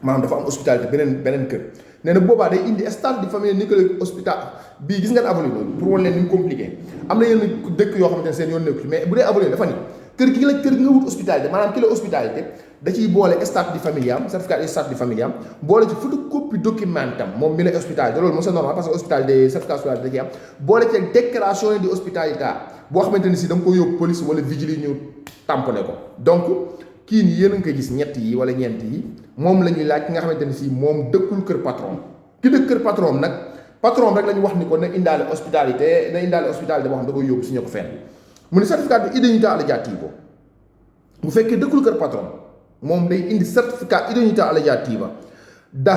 maanaam dafa am hospitalité beneen kër nee na boobaa day indi stade di famille ni que hospital bii gis ngeen Avellino pour wan leen ni mu compliqué am na yenn dëkk yoo xamante ne seen yoon nekkul mais bu dee Avellino dafa ni kër gi nga wut hospitalité maanaam ki la hospitalité da ciy boole stade di famille am certificat de stade di famille am boole ci photocopie document am moom mi la hospitalité loolu moom c'est normal parce que hospitalité certificat hospitalité da ciy am boole ci déclaration di hospitalité boo xamante ni si da nga ko yóbbu police wala vigile ñu tamponné ko donc kii nii yéen a ngi koy gis ñett yi wala ñeent yi moom la ñuy laaj ki nga xamante ni si moom dëkkul kër patron ki dëkk kër patron nag patron rek la ñu wax ni ko na indaale hospitalité boo xam da koy yóbbu suñu ko fenn mu ne certificat di idoneità allocativa bu fekkee dëkkul kër patron moom day indi certificat idoneità allocativa da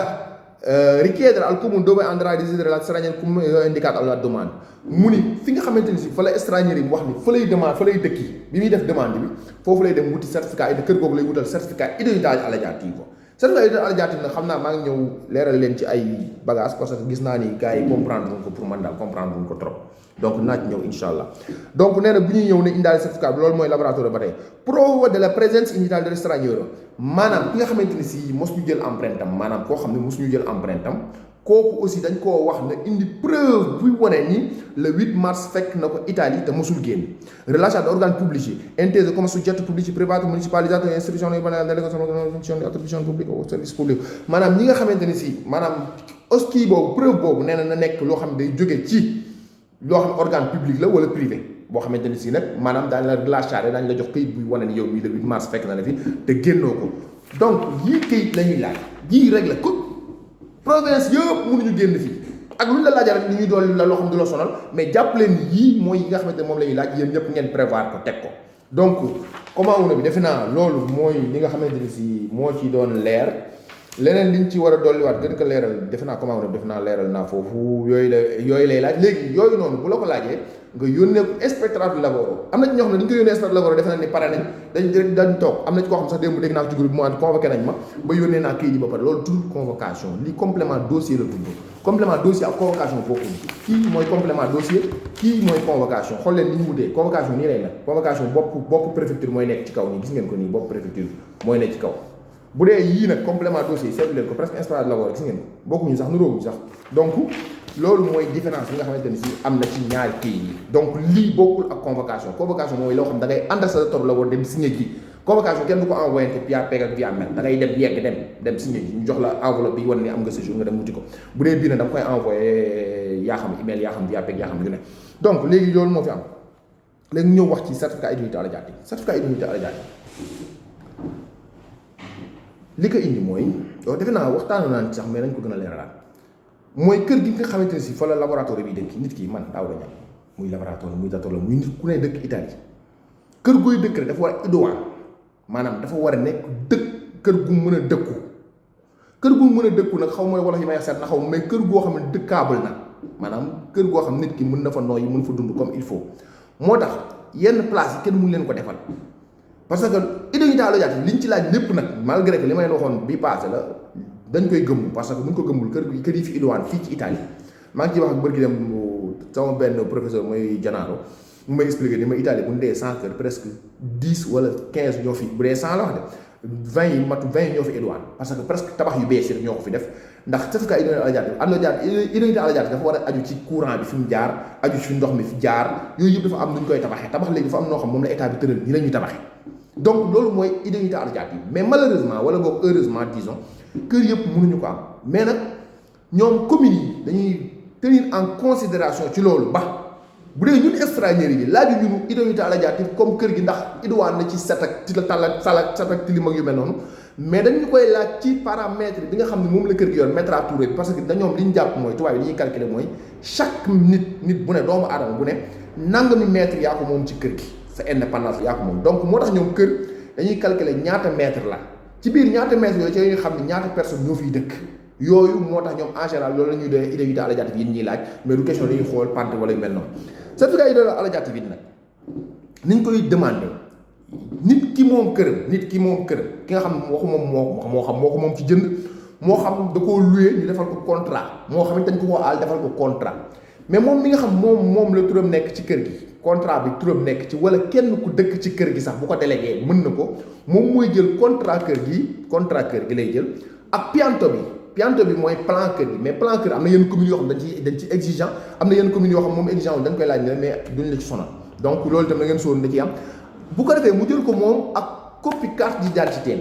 richiedere al comune dove andrà a residere la straniero come indicato alla domanda mu ni fi nga xamante ni si fa la stranier yi mu wax ni fa lay demande fa lay dëkki bi muy def demande bi foofu lay dem wuti certificat de kër googu lay wutal certificat d'identità all'aggiativo certificat d'identità all'aggiativo nag xam naa maa ngi ñëw leeral leen ci ay bagages parce que gis naa ni gars yi comprendre wuñ ko pour man daal comprendre wuñ ko trop donc naa ci ñëw incha allah donc nee na bu ñuy ñëw ne indaale certificat bi loolu mooy laboratoire ba tey prova della presenza in Italia dello straniero maanaam ki nga xamante ni si mos ñu jël empreinte am maanaam koo xam ne mos ñu jël empreinte am kooku aussi dañ koo wax na indi preuve buy wane ni le 8 mars fekk na ko Italie te mosul génn rilasciato da organi pubblici inteso come soggetto pubblici privati municipalizzato in istituzioni delle funzioni di attribuzione pubblica o service pubblico maanaam ñi nga xamante ni si maanaam oski boobu preuve boobu nee na nekk loo xam ne day jóge ci loo xam organe public la wala privé boo xamante ni si nag maanaam daañu la rilasciare daañu la jox këyit buy wane ni yow mii le 8 mars fekk na la fi te génnoo ko donc yii këyit la ñuy laaj yii rek la ko province yëpp mënuñu génn fii ak lu ñu la laajal rek li ñuy doon la loo xam du la sonal mais jàpp leen yii mooy yi nga xamante ne moom la ñuy laaj yéen ñëpp ngeen prévoir ko teg ko donc comment una bi defe naa loolu mooy li nga xamante ni si moo ci doon leer leneen liñ ci war a dolliwaat gën ko leeral defe naa comment una bi defe naa leeral naa foofu yooyu lay laaj léegi yooyu noonu bu la ko laajee nga yónnee ko inspectorat du lavoro am na ci ñoo xam ne dañu ko yónnee inspectorat du lavoro defe naa ni pare nañ dañ toog am na ci koo xam sax démb dégg naa ko ci groupe mu convoqué nañ ma ba yónnee naa kayit yi ba pare loolu tudd convocation lii complément dossier la tudd complément dossier ak convocation bokkuñ kii mooy complément dossier kii mooy convocation xool leen li ñu wutee convocation nii lay nag convocation bopp préfecture mooy nekk ci kaw nii gis ngeen ko nii bopp préfecture mooy nekk ci kaw bu dee yii nag complément dossier seetlu leen ko presque inspectorat du lavoro gis ngeen bokkuñu sax nuróowuñu sax donc loolu mooy différence bi nga xamante ni si am na ci ñaari pays yi donc lii bokkul ak convocation convocation mooy loo xam da ngay ànd sa tor la war dem signé ji convocation kenn du ko envoyé te via PEC ak via mail da ngay dem yegg dem signé ji ñu jox la enveloppe bi wan ni am nga séjour nga dem wuti ko bu dee bii nag da nga koy envoyé yaa xam email yaa xam via PEC yaa xam yu ne donc léegi loolu moo fi am léegi ñëw wax ci certificat d'identità all'aggiativo certificat d'identità all'aggiativo li ko indi mooy defe naa waxtaanu naa sax mais nañ ko gën a leeralaat mooy kër gi nga xamante ne si fa la laboratoire bi dëkk nit ki man daaw la ñam muy laboratoire muy datolo muy nit ku ne dëkk Italie kër gooy dëkk rek dafa war a idoine maanaam dafa war a nekk dëkk kër gu mën a dëkku kër gu mën a dëkku nag xaw mooy wala yi may seet na xaw mais kër goo xam ne dëkkaabal na maanaam kër goo xam nit ki mën na fa nooyi mën fa dund comme il faut moo tax yenn place yi kenn mun leen ko defal parce que identité all'aggiativo liñ ci laaj lépp nag malgré que li may waxoon bii passé la dañ koy gëmm parce que buñ ko gëmmul kër yi fi idoine fii ci Italie maa ngi ciy wax ak bërki dem sama benn professeur mooy Janaaro mu may expliqué ni ma Italie bu ñu dee 100 kër presque 10 wala 15 ñoo fi bu dee 100 la wax de 20 yi matu 20 ñoo fi idoine parce que presque tabax yu bees yi ñoo ko fi def ndax certificat identité all'aggiativo dafa war a aju ci courant bi fi mu jaar aju ci ndox mi fi jaar yooyu yëpp dafa am nu ñu koy tabaxee tabax léegi dafa am noo xam moom la état bi tëral ñi la ñuy tabaxee donc loolu mooy identité all'aggiativo mais malheureusement wala boog heureusement disons kër yëpp mënuñu ko am mais nag ñoom communes yi dañuy tenir en considération ci loolu ba bu dee ñun extranjers yi laaju ñunu identité all'aggiativo comme kër gi ndax idoine na ci set ak ci la tàlla sala set ak tilim ak yu mel noonu mais dañu koy laaj ci paramètre bi nga xam ne moom la kër gi yor mètre à touré bi parce que dañoom li ñu jàpp mooy tubaab yi li ñuy calculer mooy chaque nit bu ne doomu aadama bu ne nangami mètre yaa ko moom ci kër gi sa indépendance yaa ko moom donc moo tax ñoom kër dañuy calculer ñaata mètre la ci biir ñaata mètre yooyu ci ñuy xam ne ñaata personne ñoo fiy dëkk yooyu moo tax ñoom en général loolu la ñuy doon identité all'aggiativo yi ñuy laaj mais du question dañuy xool pante wala yu mel noonu certificat d'identité all'aggiativo yi nag niñ koy demandé nit ki moom këram ki nga xam ne waxu moom moo xam moo ko moom ci jënd moo xam da koo loué ñu defal ko contrat moo xam ne dañ ko koo aal defal ko contrat mais moom mi nga xam moom la turam nekk ci kër gi contrat bi turam nekk ci wala kenn ku dëkk ci kër gi sax bu ko délégué mën na ko moom mooy jël contrat kër gi lay jël ak pianto bi mooy plan kër gi mais plan kër am na yenn communes yoo xam dañ ci exigeant am na yenn communes yoo xam moom exigeant dañ koy laaj ne mais duñ la ci sonal donc loolu tam na ngeen sóor da ciy am bu ko defee mu jël ko moom ak copie carte d'identité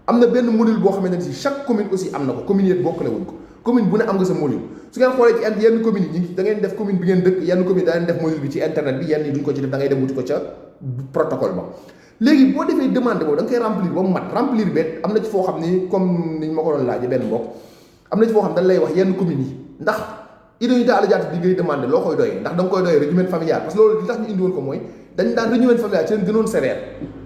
am na benn module boo xamante ne si chaque commune aussi am na ko commune yëpp bokkale wuñ ko commune bu ne am nga sa module su ngeen xoolee ci yenn commune yi da ngeen def commune bi ngeen dëkk yenn commune da ngeen def module bi ci internet bi yenn yi duñ ko ci def da ngay dem wuti ko ca protocole ba léegi boo defee demande boobu da nga koy remplir ba mu mat remplir bi am na ci foo xam ni comme niñ ma ko doon laajee benn mbokk am na ci foo xam dañ lay wax yenn communes yi ndax identité all'aggiativo bi ngay demandé loo koy doyee ndax da nga koy doyee régime familial parce que loolu li tax ñu indi woon ko mooy dañ daan régime familial ci leen gënoon sévère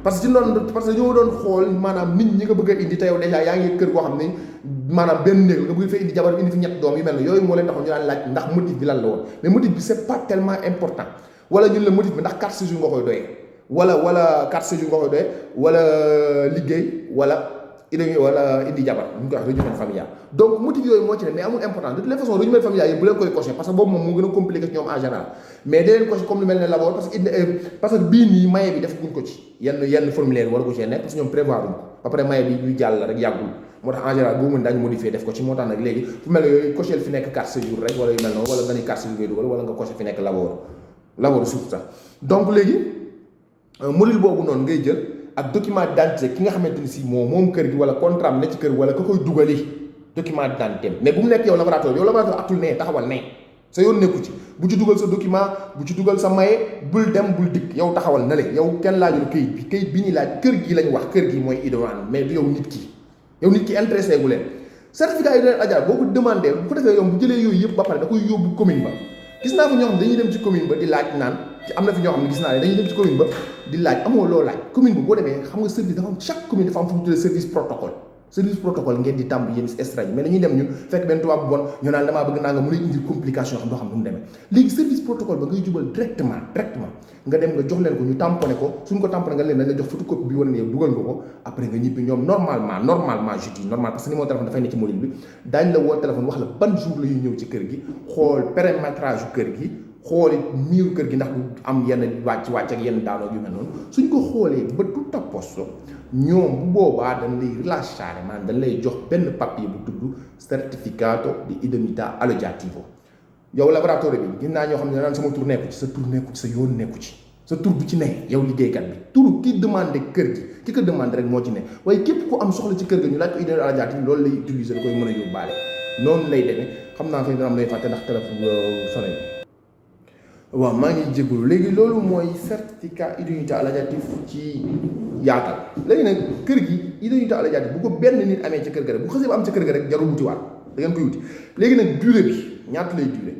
parce que ñoo doon xool maanaam nit ñi nga bëgg a indi te yow déjà yaa ngi kër goo xam ne maanaam benn néeg nga bëgg fay indi jabar indi fi ñett doom yu mel ne yooyu moo leen taxoon ñu daan laaj ndax motif bi lan la woon mais motif bi c'est pas tellement important wala ñun la motif bi ndax carte séjour nga koy doyee wala carte séjour nga koy doyee wala liggéey wala indi jabar ñu koy wax reunion familiale donc motif yooyu moo ci ne mais amul important de toutes les façons reunion familiale yi bu leen koy coché parce que boobu moom moo gën a compliqué ci ñoom en général mais da leen coché comme lu mel ne labor parce que bii nii maye bi def guñ ko ci yenn formulaire yi war ko cee nekk parce que ñoom prévoir uñ ko ba pare maye bi ñu jàll rek yàggul moo tax en général boobu mën daañu modifier def ko ci moo tax nag léegi fu mel ne yooyu coché fi nekk carte séjour rek wala yu mel noonu wala nga ni carte séjour ngay dugal wala nga coché fi nekk labor surtout sax donc léegi module boobu noonu ngay jël ak document d'identité ki nga xamante ni si moom kër gi wala contrat ne ci kër wala ka koy dugali document d'identité mais bu mu nekk yow laboratoire atul ne taxawal ne sa yoon nekku ci bu ci dugal sa document bu ci dugal sa maye bul dem bul dikk yow taxawal na le yow kenn laajul kayit bi ñuy laaj kër gi lañ wax kër gi mooy idoine mais du yow nit ki intéressé gu leen certificat yi leen ajaar boo ko demandé bu ko defee yow bu jëlee yooyu yëpp ba pare da koy yóbbu commune ba gis naa fi ñoo xam dañuy dem ci commune ba di laaj naan am na fi ñoo xam ne gis naa ne dañuy dem ci commune ba di laaj amoo loo laaj commune ba boo demee xam nga service dafa am chaque commune dafa am fu ñu tuddee service protocole ngeen di tàmb yéen extra mais dañuy dem ñun fekk benn tubaab bu bon ñu naan damaa bëgg naa nga mu lay indi complication yoo xam doo xam nu mu demee léegi service protocole ba ngay jubal directement nga dem nga jox leen ko ñu tamponné ko suñ ko tamponné nga leen dañ la jox photocopie bi wane ne yow dugal nga ko après nga ñibbi ñoom normalement je dis normal parce que numéro téléphone dafay ne ci mobile bi daañ la woo téléphone wax la ban jour la ñuy ñëw ci kër gi xool paramétrage kër gi xooli miiru kër gi ndax du am yenn wàcc ak yenn daanoo yu mel noonu suñ ko xoolee ba tout à poste ñoom bu boobaa dañ lay rilasciare maanaam dañ lay jox benn papier bu tudd certificato di idoneità alloggiativo yow laboratoire bi gis naa ñoo xam ne naan sama tur nekku ci sa tur nekku ci sa yoon nekku ci sa tur du ci ne yow liggéeykat bi turu ki demandé kër gi ki ko demandé rek moo ci ne waaye képp ku am soxla ci kër ga ñu laaj ko idoneità alloggiativo loolu lay utiliser da koy mën a yóbbaale noonu lay demee xam naa fi dana am lay fàtte ndax téléphone sonné waaw maa ngi jégalu léegi loolu mooy certificat idoneità alloggiativo ci yaatal léegi nag kër gi idoneità alloggiativo bu ko benn nit amee ca kër ga rek bu xasee ba am ca kër ga rek jarul wutiwaat da ngeen koy wuti léegi nag durée bi ñaata lay durée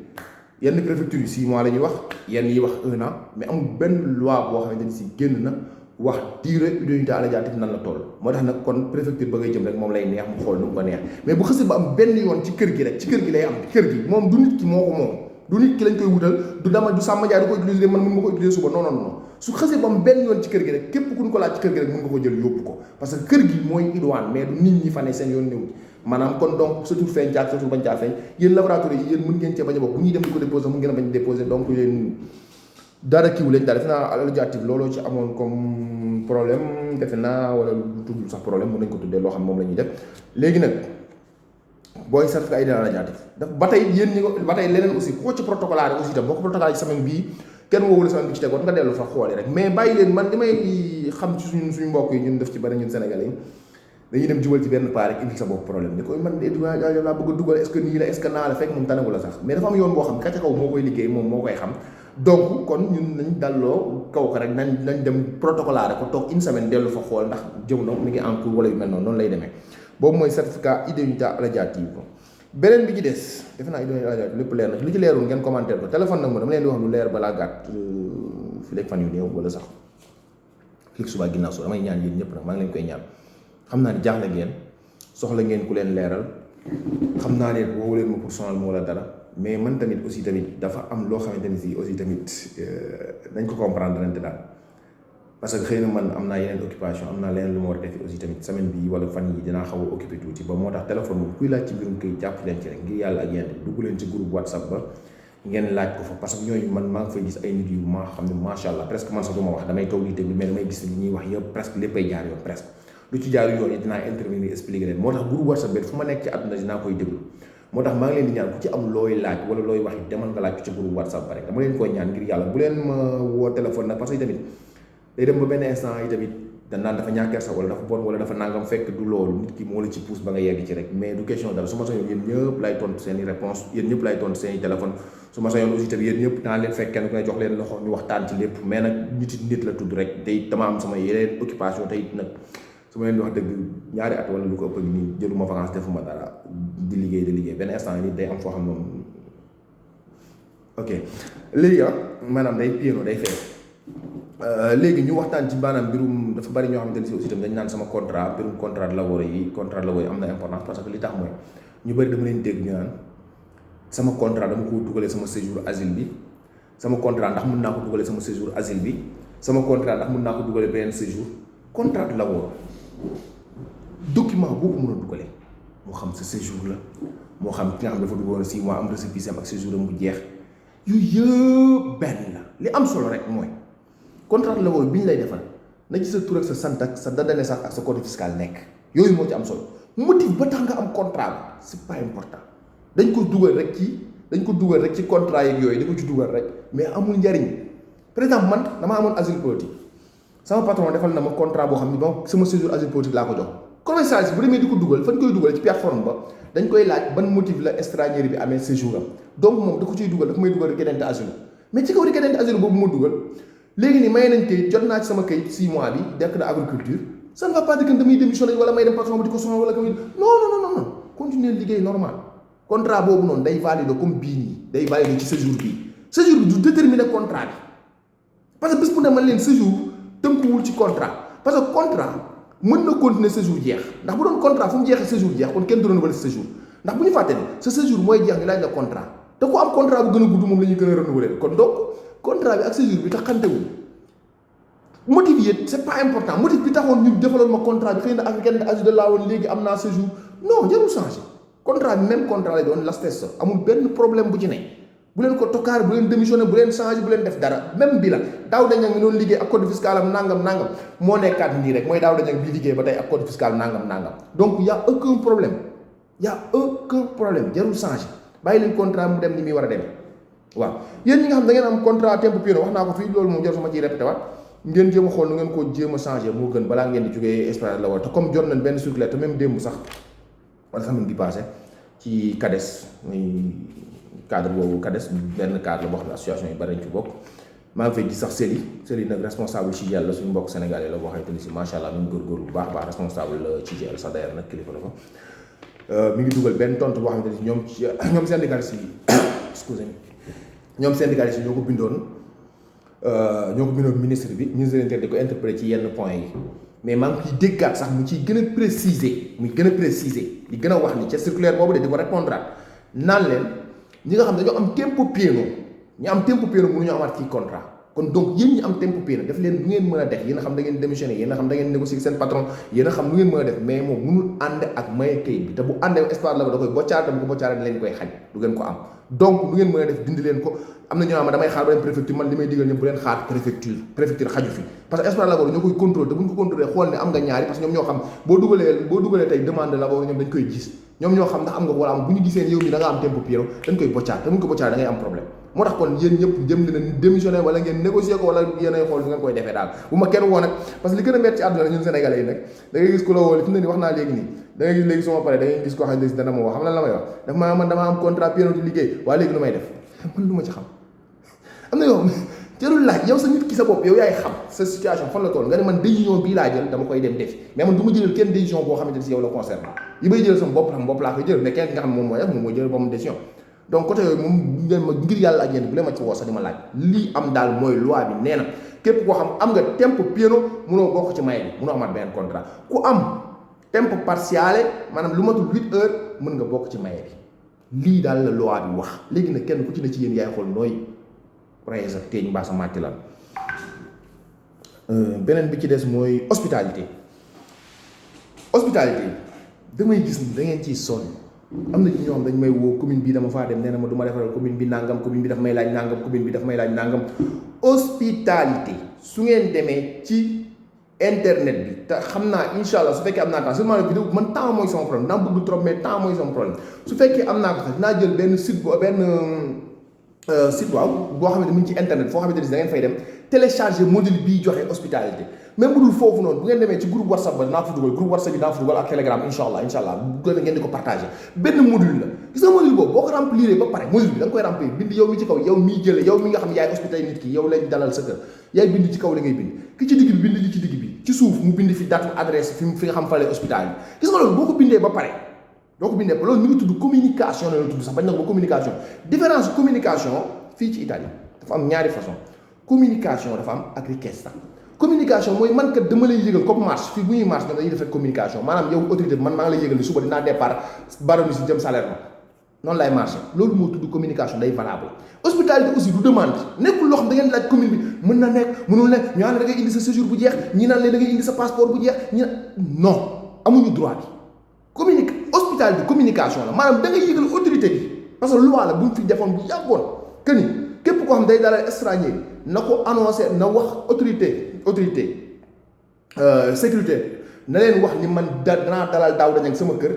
yenn préfecture yi 6 mois la ñuy wax yenn yi wax 1 an mais amul benn loi boo xamante ni si génn na wax durée idoneità alloggiativo nan la toll moo tax nag kon préfecture ba ngay jëm rek moom lay neex mu xool nu mu ko neex mais bu xasee ba am benn yoon ci kër gi rek ci kër gi lay am kër gi moom du nit ki moo ko moom du nit ki lañ koy wutal du dama du sàmm jaay du ko utiliser man mun nga ko utiliser suba non su xasee ba am benn yoon ci kër gi rek képp ku ñu ko laaj ci kër gi rek mun nga ko jël yóbbu ko parce que kër gi mooy idoine mais du nit ñi fa ne seen yoon néew maanaam kon donc sa tur feeñ jaar sa tur bañ caa feeñ yéen laboratoire yi yéen mën ngeen cee bañ a bokk bu ñuy dem di ko déposer mun ngeen a bañ a déposer donc yéen dara kiiwu leen daal defe naa alloggiativo looloo ci amoon comme problème defe naa wala lu tudd sax problème mën nañ ko tuddee loo xam moom la ñuy def léegi nag booy certificat idoneità alloggiativo daf ba tey yéen ñi ko ba tey leneen aussi koo ci protocolare aussi tam boo ko protocolare ci semaine bii kenn woowul semaine bi ci tegoon nga dellu fa xooli rek mais bàyyi leen man li may xam ci suñu mbokk yi ñun def ci bari ñun sénégalais yi dañuy dem jubal ci benn paa rek indi sa bopp problème ni koy man laa bëgg a dugal est-ce que nii la est-ce que naa la fekk moom tanewu la sax mais dafa am yoon boo xam ka ca kaw moo koy liggéey moom moo koy xam donc kon ñun nañ dalloo kaw ko rek nañ dem protocolare ko toog une semaine dellu fa xool ndax jëm na mi ngi en cours wala yu mel noonu lay demee boobu mooy certificat idoneità alloggiativo beneen bi ci des defe naa idoneità alloggiativo lépp leer na lu ci leerul ngeen commenter ko téléphone nag dama leen di wax lu leer balaa gàtt fi léegi fan yu néew wala sax fii suba ginnaaw so damay ñaan yéen ñëpp nag maa ngi leen koy ñaan xam naa ne jaaxle ngeen soxla ngeen ku leen leeral xam naa ne woowu leen ma pour sonal ma wala dara mais man tamit aussi tamit dafa am loo xamante ni si aussi tamit nañ ko comprendre rente daal parce que xëy na man am naa yeneen occupation am naa leneen lu ma war a def aussi tamit semaine bi wala fan yi dinaa xaw a occupé tuuti ba moo tax téléphone boobu kuy laaj ci mbirum këy jàpp leen ci rek ngir yàlla ak yéen dugg leen ci groupe WhatsApp ba ngeen laaj ko fa parce que ñooñu man maa ngi fay gis ay nit yu ma xam ne macha allah presque man sax du ma wax damay toog di déglu mais damay gis li ñuy wax yëpp presque léppay jaar yoon presque lu ci jaar yoon yi dinaa intervenir expliquer leen moo tax groupe WhatsApp bi fu ma nekk ci àdduna dinaa koy déglu moo tax maa ngi leen di ñaan ku ci am looy laaj wala looy wax it demal nga laaj ko ci groupe WhatsApp ba rek dama leen koy ñaan ngir yàlla bu leen ma woo téléphone nag parce que tamit day dem ba benn instant yi tamit dañ naan dafa ñàkk kersa wala dafa bon wala dafa nangam fekk du loolu nit ki moo la ci pousse ba nga yegg ci rek mais du question dara su ma sañoon yéen ñëpp lay tontu seen i réponse yéen ñëpp lay tontu seen i téléphone su ma sañoon aussi tamit yéen ñëpp naa leen fekk kenn ku ne jox leen loxo ñu waxtaan ci lépp mais nag nit la tudd rek te it dama am sama yeneen occupation te it nag su ma leen di wax dëgg ñaari at wala lu ko ëpp ak nii jëluma vacance defuma dara di liggéey benn instant nit day am foo xam moom ok léegi maanaam day piano day fee léegi ñu waxtaan ci maanaam mbirum dafa bari ñoo xamante ne si aussi tamit dañ naan sama contrat mbirum contrat de labeur yi am na importance parce que li tax mooy ñu bari dama leen dégg ñu naan sama contrat dama ko dugalee sama séjour asile bi sama contrat ndax mën naa ko dugalee sama séjour asile bi sama contrat ndax mën naa ko dugalee beneen séjour contrat de labeur document boo ko mën a dugalee moo xam sa séjour la moo xam ki nga xam dafa dugaloon 6 mois am récépissé ak séjour am bu jeex yooyu yëpp benn la li am solo rek mooy contrat de labeur bi ñu lay defal na ci sa tur ak sa sant ak sa date de naissance ak sa code fiscal nekk yooyu moo ci am solo motif ba tax nga am contrat bi c'est pas important dañ ko dugal rek ci contrat yeeg yooyu da ko ci dugal rek mais amul njariñ par exemple man damaa amoon asile politique sama patron defal na ma contrat boo xam ni bon sama séjour asile politique laa ko jox commercialiste bu demee di ko dugal fan koy dugal ci plateforme ba dañ koy laaj ban motif la étranger bi amee séjour am donc moom da ko ciy dugal dafa may dugal requérante asile mais ci kaw requérante asile boobu ma dugal léegi nii may nañ kayit jot naa ci sama kayit 6 mois bi dekk na agriculture ça ne va pas dire que damay démissionner wala may dem patron ba di ko sonal wala que non continuer liggéey normal contrat boobu noonu day valider comme bii nii day valider ci séjour bii séjour bi du déterminer contrat bi parce que bés bu ne man leen séjour tënkuwul ci contrat parce que contrat mën na continuer séjour jeex ndax bu doon contrat fu mu jeexee séjour jeex kon kenn du renouveler sa séjour ndax bu ñu fàtte ne sa séjour mooy jeex ñu laaj la contrat te ku am contrat bu gën a gudd moom la ñuy gën a renouveler kon donc contrat bi ak séjour bi taxantewul motif yi c'est pas important motif bi taxoon ñu defaloon ma contrat bi xëy na africaine de asile de la woon léegi am naa séjour non jarul changer contrat bi même contrat lay doon lastes amul benn problème bu ci ne bu leen ko tokkaar bu leen démissionné bu leen changer bu leen def dara même bi la daaw dañu ngi doon liggéey ak code fiscal am nangam moo nekkaat nii rek mooy daaw dañu bi liggéey ba tey ak code fiscal nangam donc y a aucun problème jarul changer bàyyi leen contrat mu dem ni muy war a demee waaw yéen ñi nga xam da ngeen am contrat temp pieno wax naa ko fii loolu moom jarul sama ciy répété waat ngeen jéem a xool nu ngeen ko jéem a changer moo gën balaa ngeen di jógee espace la war te comme jot nañ benn circulaire te même démb sax wala semaine bi passé ci CADES muy cadre boobu CADES benn cadre la boo xam ne association yi bari nañ ci bokk maa ngi fay gis sax Sely nag responsable ci yàlla suñu mbokk sénégalais la boo xamante ni si macha allah mi ngi góorgóorlu bu baax responsable ci yàlla sax d'ailleurs nag kilifa la fa mi ngi dugal benn tontu boo xamante ni si ñoom syndicalistes yi excusez-moi ñoom syndicalistes yi ñoo ko bindoon ministre bi ministre de l'Intérieur di ko interpréter ci yenn points yi mais maa ngi ciy déggaat sax mu ciy gën a préciser di gën a wax ni ca circulaire boobu de di ko répondre naan leen ñi nga xam dañoo am tempo pieno ñu am tempo pieno mënuñu amaat kii contrat kon donc yéen ñi am tempo pieno def leen lu ngeen mën a def yéen a xam da ngeen démissionné yéen a xam da ngeen négocier seen patron yéen a xam lu ngeen mën a def mais moom mënul ànd ak maye kayit bi te bu àndee espace la ba da koy boccaar te bu ko boccaaree da leen koy xañ du ngeen ko am donc lu ngeen mën a def dindi leen ko am na ñoo xam ne damay xaar ba dem préfecture man li may digal ñëpp bu leen xaar préfecture xaju fi parce que espace la ñoo koy contrôle te bu ñu ko contrôlé xool ne am nga ñaari parce que ñoom ñoo xam boo dugalee tey demande la ñoom dañ koy gis ñoom ñoo xam ndax am nga wala am bu ñu gisee yow mi da nga am tempo pieno dañ koy boccaar te bu ñu ko boccaaree da ngay am problème moo tax kon yéen ñëpp jëm leen démissionné wala ngeen négocier ko wala yéenay xool du ngeen koy defee daal bu ma kenn woo nag parce que li gën a metti ci àdduna ñun sénégalais yi nag da ngay gis ku la woo fi mu ne nii wax naa léegi nii da ngay gis léegi suma pare da ngay gis koo xam ne dana ma woo xam lan la may wax daf maa man dama am contrat pieno di liggéey waa léegi lu may def man lu ma ci xam am na yoo jarul laaj yow sa nit ki sa bopp yow yaay xam sa situation fan la toll nga ne man décision bii laa jël dama koy dem defi mais man du ma jëlal kenn décision boo xamante ne si yow la concerne yi may jël sama bopp laa koy jël mais kenn nga xam moom mooy jël boppam décision donc côté yooyu moom ngeen ma ngir yàlla ak yéen bu leen ma ci woo sax di ma laaj lii am daal mooy loi bi nee na képp koo xam am nga tempo pieno munoo bokk ci maye bi munoo amaat benn contrat ku am tempo partiale maanaam lu matul 8 heures mën nga bokk ci maye bi lii daal la loi bi wax léegi nag kenn ku ci ne ci yéen yaay xool nooy rey sa teeñ mbaa sa màtti lan beneen bi ci des mooy hospitalité damay gis ni da ngeen ciy sonn am na ci ñoo xam dañ may woo commune bi dama faa dem nee na ma du ma defaral commune bi nangam commune bi daf may laaj nangam commune bi daf may laaj nangam hospitalité su ngeen demee ci internet bi te xam naa incha allah su fekkee am naa temps seulement vidéo man temps mooy sama problème naa bëgg trop mais temps mooy sama problème su fekkee am naa ko sax dinaa jël benn site site waaw boo xamante ni mu ngi ci internet foo xamante ni da ngeen fay dem télécharger module bii joxe hospitalité même bu dul foofu noonu bu ngeen demee ci groupe whatsapp ba dinaa fa dugal groupe whatsapp bi dinaa fa dugal ak telegram incha allah bu gën a ngeen di ko partager benn module la gis nga module boobu boo ko remplir ba pare module bi da nga koy remplir bind yow mi ci kaw yow miy jële yow mi nga xam ne yaay hospitalité nit ki yow lañ dalal sa kër yaay bind ci kaw la ngay bind ki ci digg bi bind li ci digg bi ci suuf mu bind fi date adresse fi nga xam fa lay hospital yi gis nga loolu boo ko bindee ba pare doo ko bindee loolu mi ngi tudd communication la tudd sax bañ na ko ba communication différence communication fii ci Italie dafa am ñaari façon communication dafa am ak richiesta. Communication mooy man kat dama lay yëgal comme marche fii bu ñuy marche ñoom dañuy def rek communication maanaam yow autorité bi man maa ngi lay yëgal ni suba dinaa départ Baronie si jëm Salerno noonu lay marché loolu moo tudd communication day valable. Hospitalité aussi du demande nekkul loo xam da ngeen laaj commune bi mën na nekk mënul nekk ñu naan da ngay indi sa séjour bu jeex ñi naan leen da ngay indi sa passeport bu jeex ñi non amuñu droit bi hospitalité communication la maanaam da ngay yëgal autorité bi parce que loi la bu ñu fi defoon bu yàggoon que ni képp koo xam day dalal étranger na ko annoncé na wax autorité sécurité na leen wax ni man danaa dalal daaw dañu sama kër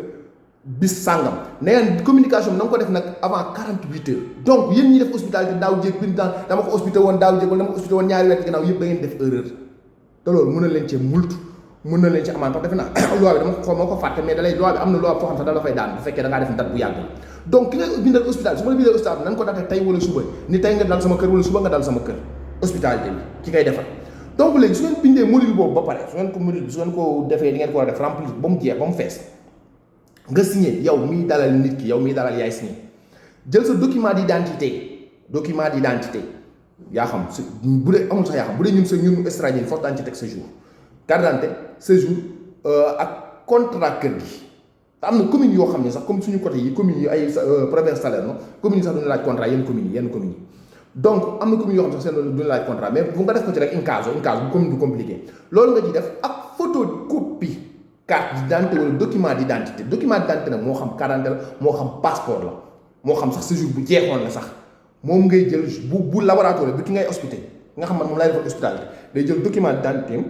bis sàngam na ngeen communication bi na nga ko def nag avant 48 heures donc yéen ñi def hospitalité daaw jéeg bi dama ko hospité woon daaw jéeg wala dama ko hospité woon ñaari weer ci gannaaw yëpp da ngeen def erreur te loolu mën na leen cee multu mën na leen ci amaan parce que defe naa loi bi dama ko fàtte mais dalay loi bi am na loi foo xam sax dala fay daan bu fekkee da ngaa def date bu yàgg donc ki nga bindal hospital su ma la bindal hospital bi nañ ko date tey wala suba ni tey nga dal sama kër wala suba nga dal sama kër hospitalité bi ki ngay defal donc léegi su ngeen bindee module boobu ba pare su ngeen ko module su ngeen ko defee li ngeen ko war a def remplir ba mu jeex ba mu fees nga signé yow miy dalal nit ki yow miy dalal yaay signé jël sa document d'identité yaa xam bu dee amul sax yaa xam bu dee ñun étranger force daan ci teg séjour carte d'identité séjour ak contrat kër gi te am na commune yoo xam ne sax comme suñu côté yi communes yi ay province Salerno commune yi sax duñu laaj contrat yenn communes yi donc am na commune yoo xam ne sax seen duñu laaj contrat mais bu nga def ko ci rek in caso bu commune du compliqué loolu nga ci def ak photocopie carte d'identité wala document d'identité nag moo xam carte d'identité la moo xam passeport la moo xam sax séjour bu jeexoon la sax moom ngay jël bu laboratoire bi ki ngay hospité nga xam man moom lay defal hospitalité day jël document d'identité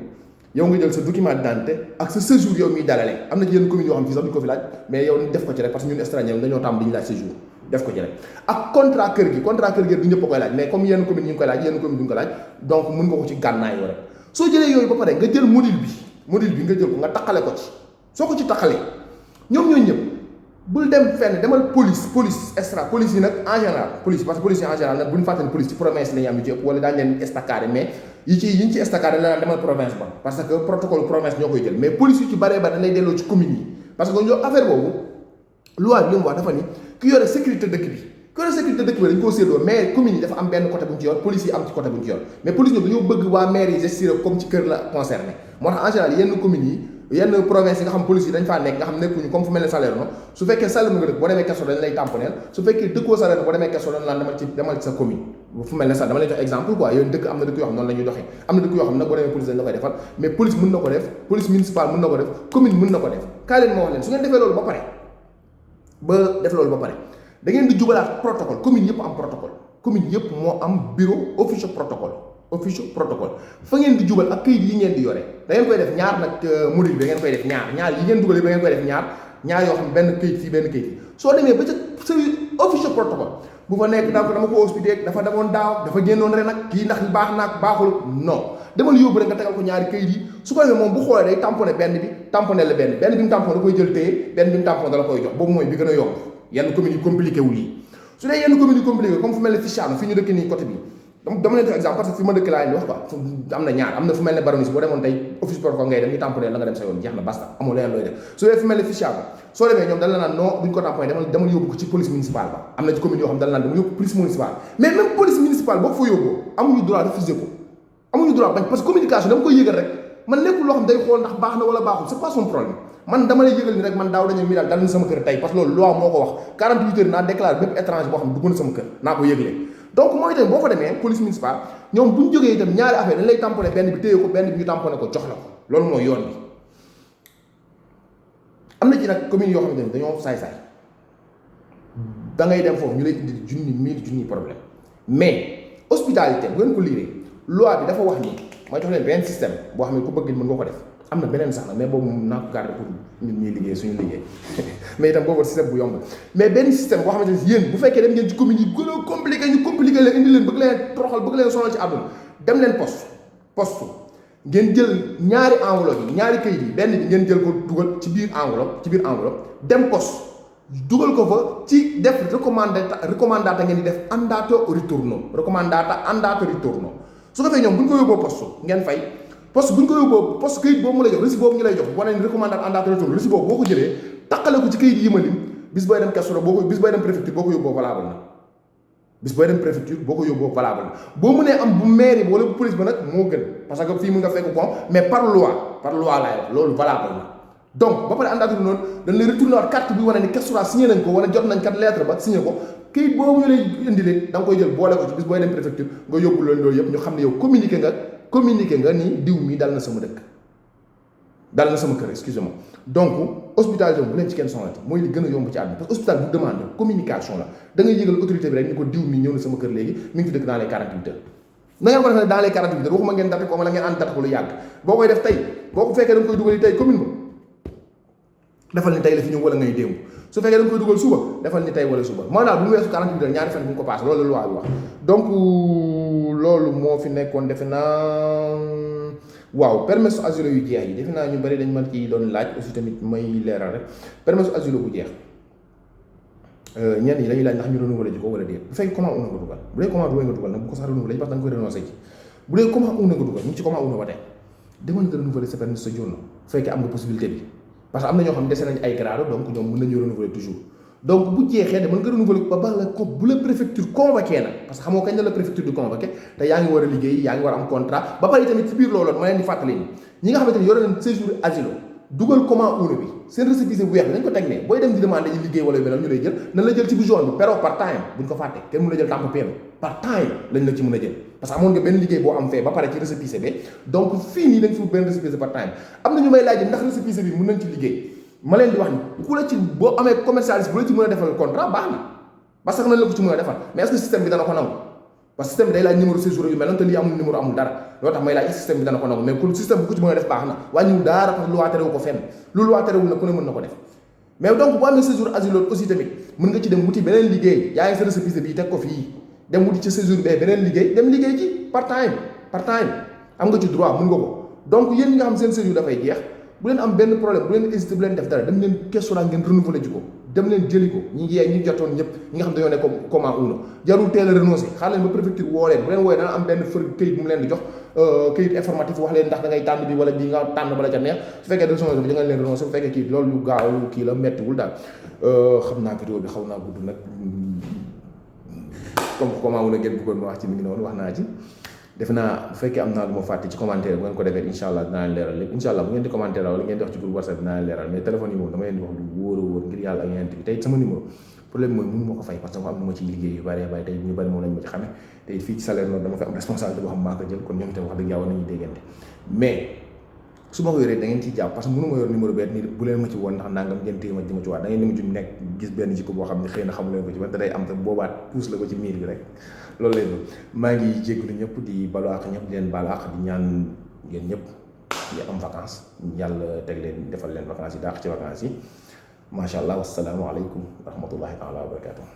yow nga jël sa document d'identité ak sa séjour yow miy dalalee am na ci yenn communes yoo xam fii sax duñ ko fi laaj mais yow def ko ci rek parce que ñun étranger dañoo tàmm di ñu laaj séjour def ko ci rek ak contrat kër gi du ñëpp a koy laaj mais comme yenn commune ñu ngi koy laaj yenn commune duñ ko laaj donc mën nga ko ci gànnaay rek soo jëlee yooyu ba pare nga jël module bi nga jël ko nga taqale ko ci soo ko ci taqalee ñoom ñooñu ñëpp bul dem fenn demal police yi nag en général police parce que police yi en général nag bu ñu fàttali police ci province la ñu am yu ci ëpp wala daañu leen estacadé mais yi ci estacadé la demal province ba parce que protocole province ñoo koy jël mais police yu ci baree ba dañ lay delloo ci commune yi parce que ñoo affaire boobu loi bi li mu wax dafa ni ki yore sécurité dëkk bi dañ koo séddoo mais commune yi dafa am benn côté bu ñu ci yor police yi am ci côté bu ñu ci yor mais police ñoom dañoo bëgg waa maire yi gestion comme ci kër la concerné moo tax en général yenn communes yi yenn province yi nga xam police yi dañ faa nekk nga xam nekkuñu comme fu mel ne Salerno su fekkee Salerno nga dëkk boo demee Kesso dañ lay tamponeel su fekkee dëkkoo Salerno boo demee Kesso dañ naan demal ci sa commune fu mel ne sax dama lay jox exemple quoi yooyu dëkk am na dëkk yoo xam noonu la ñuy doxee am na dëkk yoo xam nag boo demee police dañ la koy defal mais police mën na ko def police municipale mën na ko def commune mën na ko def kaay leen ma wax leen su ngeen defee loolu ba pare da ngeen di jubalaat protocole commune yëpp am protocole commune yëpp moo am bureau officiel protocole fa ngeen di jubal ak këyit yi ngeen di yore da ngeen koy def ñaar nag module bi da ngeen koy def ñaar yi ngeen dugal yi da ngeen koy def ñaar yoo xam benn këyit fii benn këyit fii soo demee ba ca sa officiel protocole bu fa nekk dama ko hospité dafa demoon daaw dafa génnoon ren nag kii ndax baax naag baaxul non demal yóbbu rek nga tegal ko ñaari këyit yi su ko defee moom bu xoolee day tamponné benn bi tamponné la benn bi mu tamponné da koy jël téye benn bi mu tamponné da la koy jox boobu mooy bi gën a yomb yenn communes yi compliqué wul yi su dee yenn communes yi compliqué comme fu mel ne Ficciano fi ñu dëkk nii côté bi dama leen def exemple parce que fi ma dëkk laa leen di wax quoi am na ñaar am na fu mel ne Baronie boo demoon tey office protocole ngay dem ñu tamponné la nga dem sa yoon jeex na basta amoo leneen looy def su dee fu mel ne Ficciano soo demee ñoom dañ la naan non duñ ko tamponné demal yóbbu ko ci police municipale ba am na ci commune yoo xam dañ la naan dama yóbbu police municipale mais même police municipale boo ko fa yóbboo amuñu droit refuser ko amuñu droit bañ parce que communication dama koy yëgal rek man nekkul loo xam day xool ndax baax na wala baaxul c'est pas son problème man dama lay yëgal ni rek man daaw dañu mi daal dal na sama kër tey parce que loolu loi moo ko wax 48 heures naa déclaré bépp étranger boo xam ne dugg na sama kër naa ko yëglee donc mooy tamit boo fa demee police municipale ñoom bu ñu jógee itam ñaari affaire dañ lay tamponné benn bi téye ko benn bi ñu tamponné ko jox la ko loolu mooy yoon bi am na ci nag commune yoo xam ne dañoo saay-saay da ngay dem foofu ñu lay indi junni problème mais hospitalité bu ngeen ko liiree loi bi dafa wax ni ma jox leen benn système boo xam ne ku bëgg mën nga ko def am na beneen sax nag mais boobu moom naa ko garder pour ñun ñuy liggéey suñu liggéey mais itam boobu système bu yomb mais benn système boo xamante ne yéen bu fekkee dem ngeen ci commune yi gën a compliqué ñu compliqué leen indi leen bëgg leen toroxal bëgg leen sonal ci àdduna dem leen poste ngeen jël ñaari enveloppe yi ñaari kayit yi benn bi ngeen jël ko dugal ci biir enveloppe dem poste dugal ko fa ci def recommandata ngeen di def andato ritorno su ko fee ñoom bu ñu ko yóbboo poste ngeen fay poste bu ñu ko yóbboo poste kayit boobu mu lay jox reçu boobu ñu lay jox boo nee recommandata andato ritorno reçu boobu boo ko jëlee taqale ko ci kayit yi ma lim bis booy dem Kesso bis booy dem préfecture boo ko yóbboo valable na bis booy dem préfecture boo ko yóbboo valable boo mënee am bu mairie wala bu police ba nag moo gën parce que fii mën nga fekk ko mais par loi laay wax loolu valable na donc ba pare àndaatu noonu dañ lay retourné waat carte bi wane ni Kestura signé nañ ko wala jot nañ kat lettre ba signé ko kayit boobu ñu lay indilee da nga koy jël boole ko ci bis booy dem préfecture nga yóbbu leen loolu yëpp ñu xam ne yow communiqué nga ni diw mi dal na sama dëkk dal na sama kër excusez-moi donc hospitalisation bu leen ci kenn sonalati mooy li gën a yomb ci àdduna parce que hôpital bu demande communication la da ngay yëgal autorité bi rek ni ko diw mi ñëw na sama kër léegi mi ngi fi dëkk dans les 48 heures na ngeen ko defee dans les 48 heures waxuma ngeen date ko wala ngeen ànd date ko lu yàgg boo koy def tey boo ko fekkee da nga koy dugal tey commune ba defal ni tey la fi ñëw wala ngay démb su fekkee da nga koy dugal suba defal ni tey wala suba maanaam bu mu weesu 48 heures ñaari fan bu ñu ko passé loolu la loi bi wax donc loolu moo fi nekkoon defe naa waaw permis asilo yu jeex yi defe naa ñu bari dañ mën ci doon laaj aussi tamit may leeral rek permis asilo bu jeex ñenn ñi dañuy laaj ndax ñu renouvelé ji ko wala déet bu fekkee comment una nga dugal bu dee comment nga dugal nag bu ko sax renouvelé parce que da nga koy renoncé ci bu dee comment una nga dugal ñu ci comment una ba tey demal nga renouvelé sa permis sa journée bu fekkee am nga possibilité bi parce que am na ñoo xam ne dese nañ ay grade donc ñoom mën nañu renouveler toujours donc bu jeexee de mën nga renouveler ba baax la ko bu la préfecture convoqué na parce que xamoo kañ la préfecture di convoqué te yaa ngi war a liggéey yaa ngi war a am contrat ba pare tamit ci biir loolu ma leen di fàttali ñi nga xamante ni yore nañ séjour asilo dugal comment una bi seen récépissé bu weex bi dañ ko teg ne booy dem di demander ji liggéey wala yu mel ñu lay jël nañ la jël ci bu jaune bi pero par time buñ ko fàtte kenn mën a jël temps PM par time lañ la ci mën a jël parce que amoon nga benn liggéey boo am fee ba pare ci récépissé bi donc fii nii dañ fi benn récépissé par time am na ñu may laaj ndax récépissé bi mën nañ ci liggéey ma leen di wax ni ku la ci boo amee commercialiste bu la ci mën a defal contrat baax na parce que nañ la ko ci mën a defal mais est-ce que système bi dana ko nangu parce que système bi day laaj numéro séjour yu mel noonu te lii amul numéro amul dara loolu tax may laaj système bi dana ko nangu mais ku système bu ko ci mën a def baax na wàññiwul dara parce que loi terewu ko fenn lu loi terewul na ku ne mën na ko def mais donc boo amee séjour asile aussi tamit mën nga ci dem wuti beneen liggéey yaa ngi sa récépissé bi teg ko fii dem wuti ci séjour bee beneen liggéey dem liggéey ci part time am nga ci droit mën nga ko donc yéen ñi nga xam seen séjour dafay jeex bu leen am benn problème bu leen hésité bu leen def dara dem leen Kestura ngeen renouveler ji ko dem leen jëli ko ñi jotoon ñëpp ñi nga xam dañoo ne comme comment una jarul teel a renoncer xaar leen ba préfecture woo leen bu leen wooyee dana am benn këyit bu mu leen di jox këyit informatif wax leen ndax da ngay tànn bi wala bii nga tànn bala ca neex su fekkee renoncer bi da nga leen renoncer bu fekkee kii loolu lu gaaw lu kii la mettiwul daal xam naa vidéo bi xaw naa gudd nag comme comment una ngeen bëggoon ma wax ci mi ngi noonu wax naa ci def naa bu fekkee am naa lu ma fàtte ci commentaire bu ngeen ko defee incha allah dinaa leen leeral lépp incha allah bu ngeen di commentaire wala ngeen di wax ci groupe WhatsApp dinaa leen leeral mais téléphone yi moom dama leen di wax lu wóor a wóor ngir yàlla ak yeneen bi tey sama numéro problème mooy mënu ma ko fay parce que am na ma ciy liggéey yu bari bari tey ñu bari moom lañ ma ci xamee tey fii ci salaire noonu dama fi am responsabilité boo xam maa ko jël kon ñoom itam wax dëgg yàlla nañuy déggante mais su ma ko yoree da ngeen ciy jàpp parce que mënu ma yor numéro benn ni bu leen ma ci woon ndax nangam ngeen téye ma di ma ci waat da ngeen di ma ci nekk gis benn jikko boo xam ne xëy na xamu leen ko ci man te day am te boobaat puus la ko ci miir bi rek loolu lay doon maa ngi jégalu ñëpp di balu àq ñëpp di leen balu àq di ñaan ngeen ñëpp di am vacances yàlla teg leen defal leen vacances yi daax ci vacances yi macha allah wasalaamualeykum wa rahmatullahi taala wa barakatuh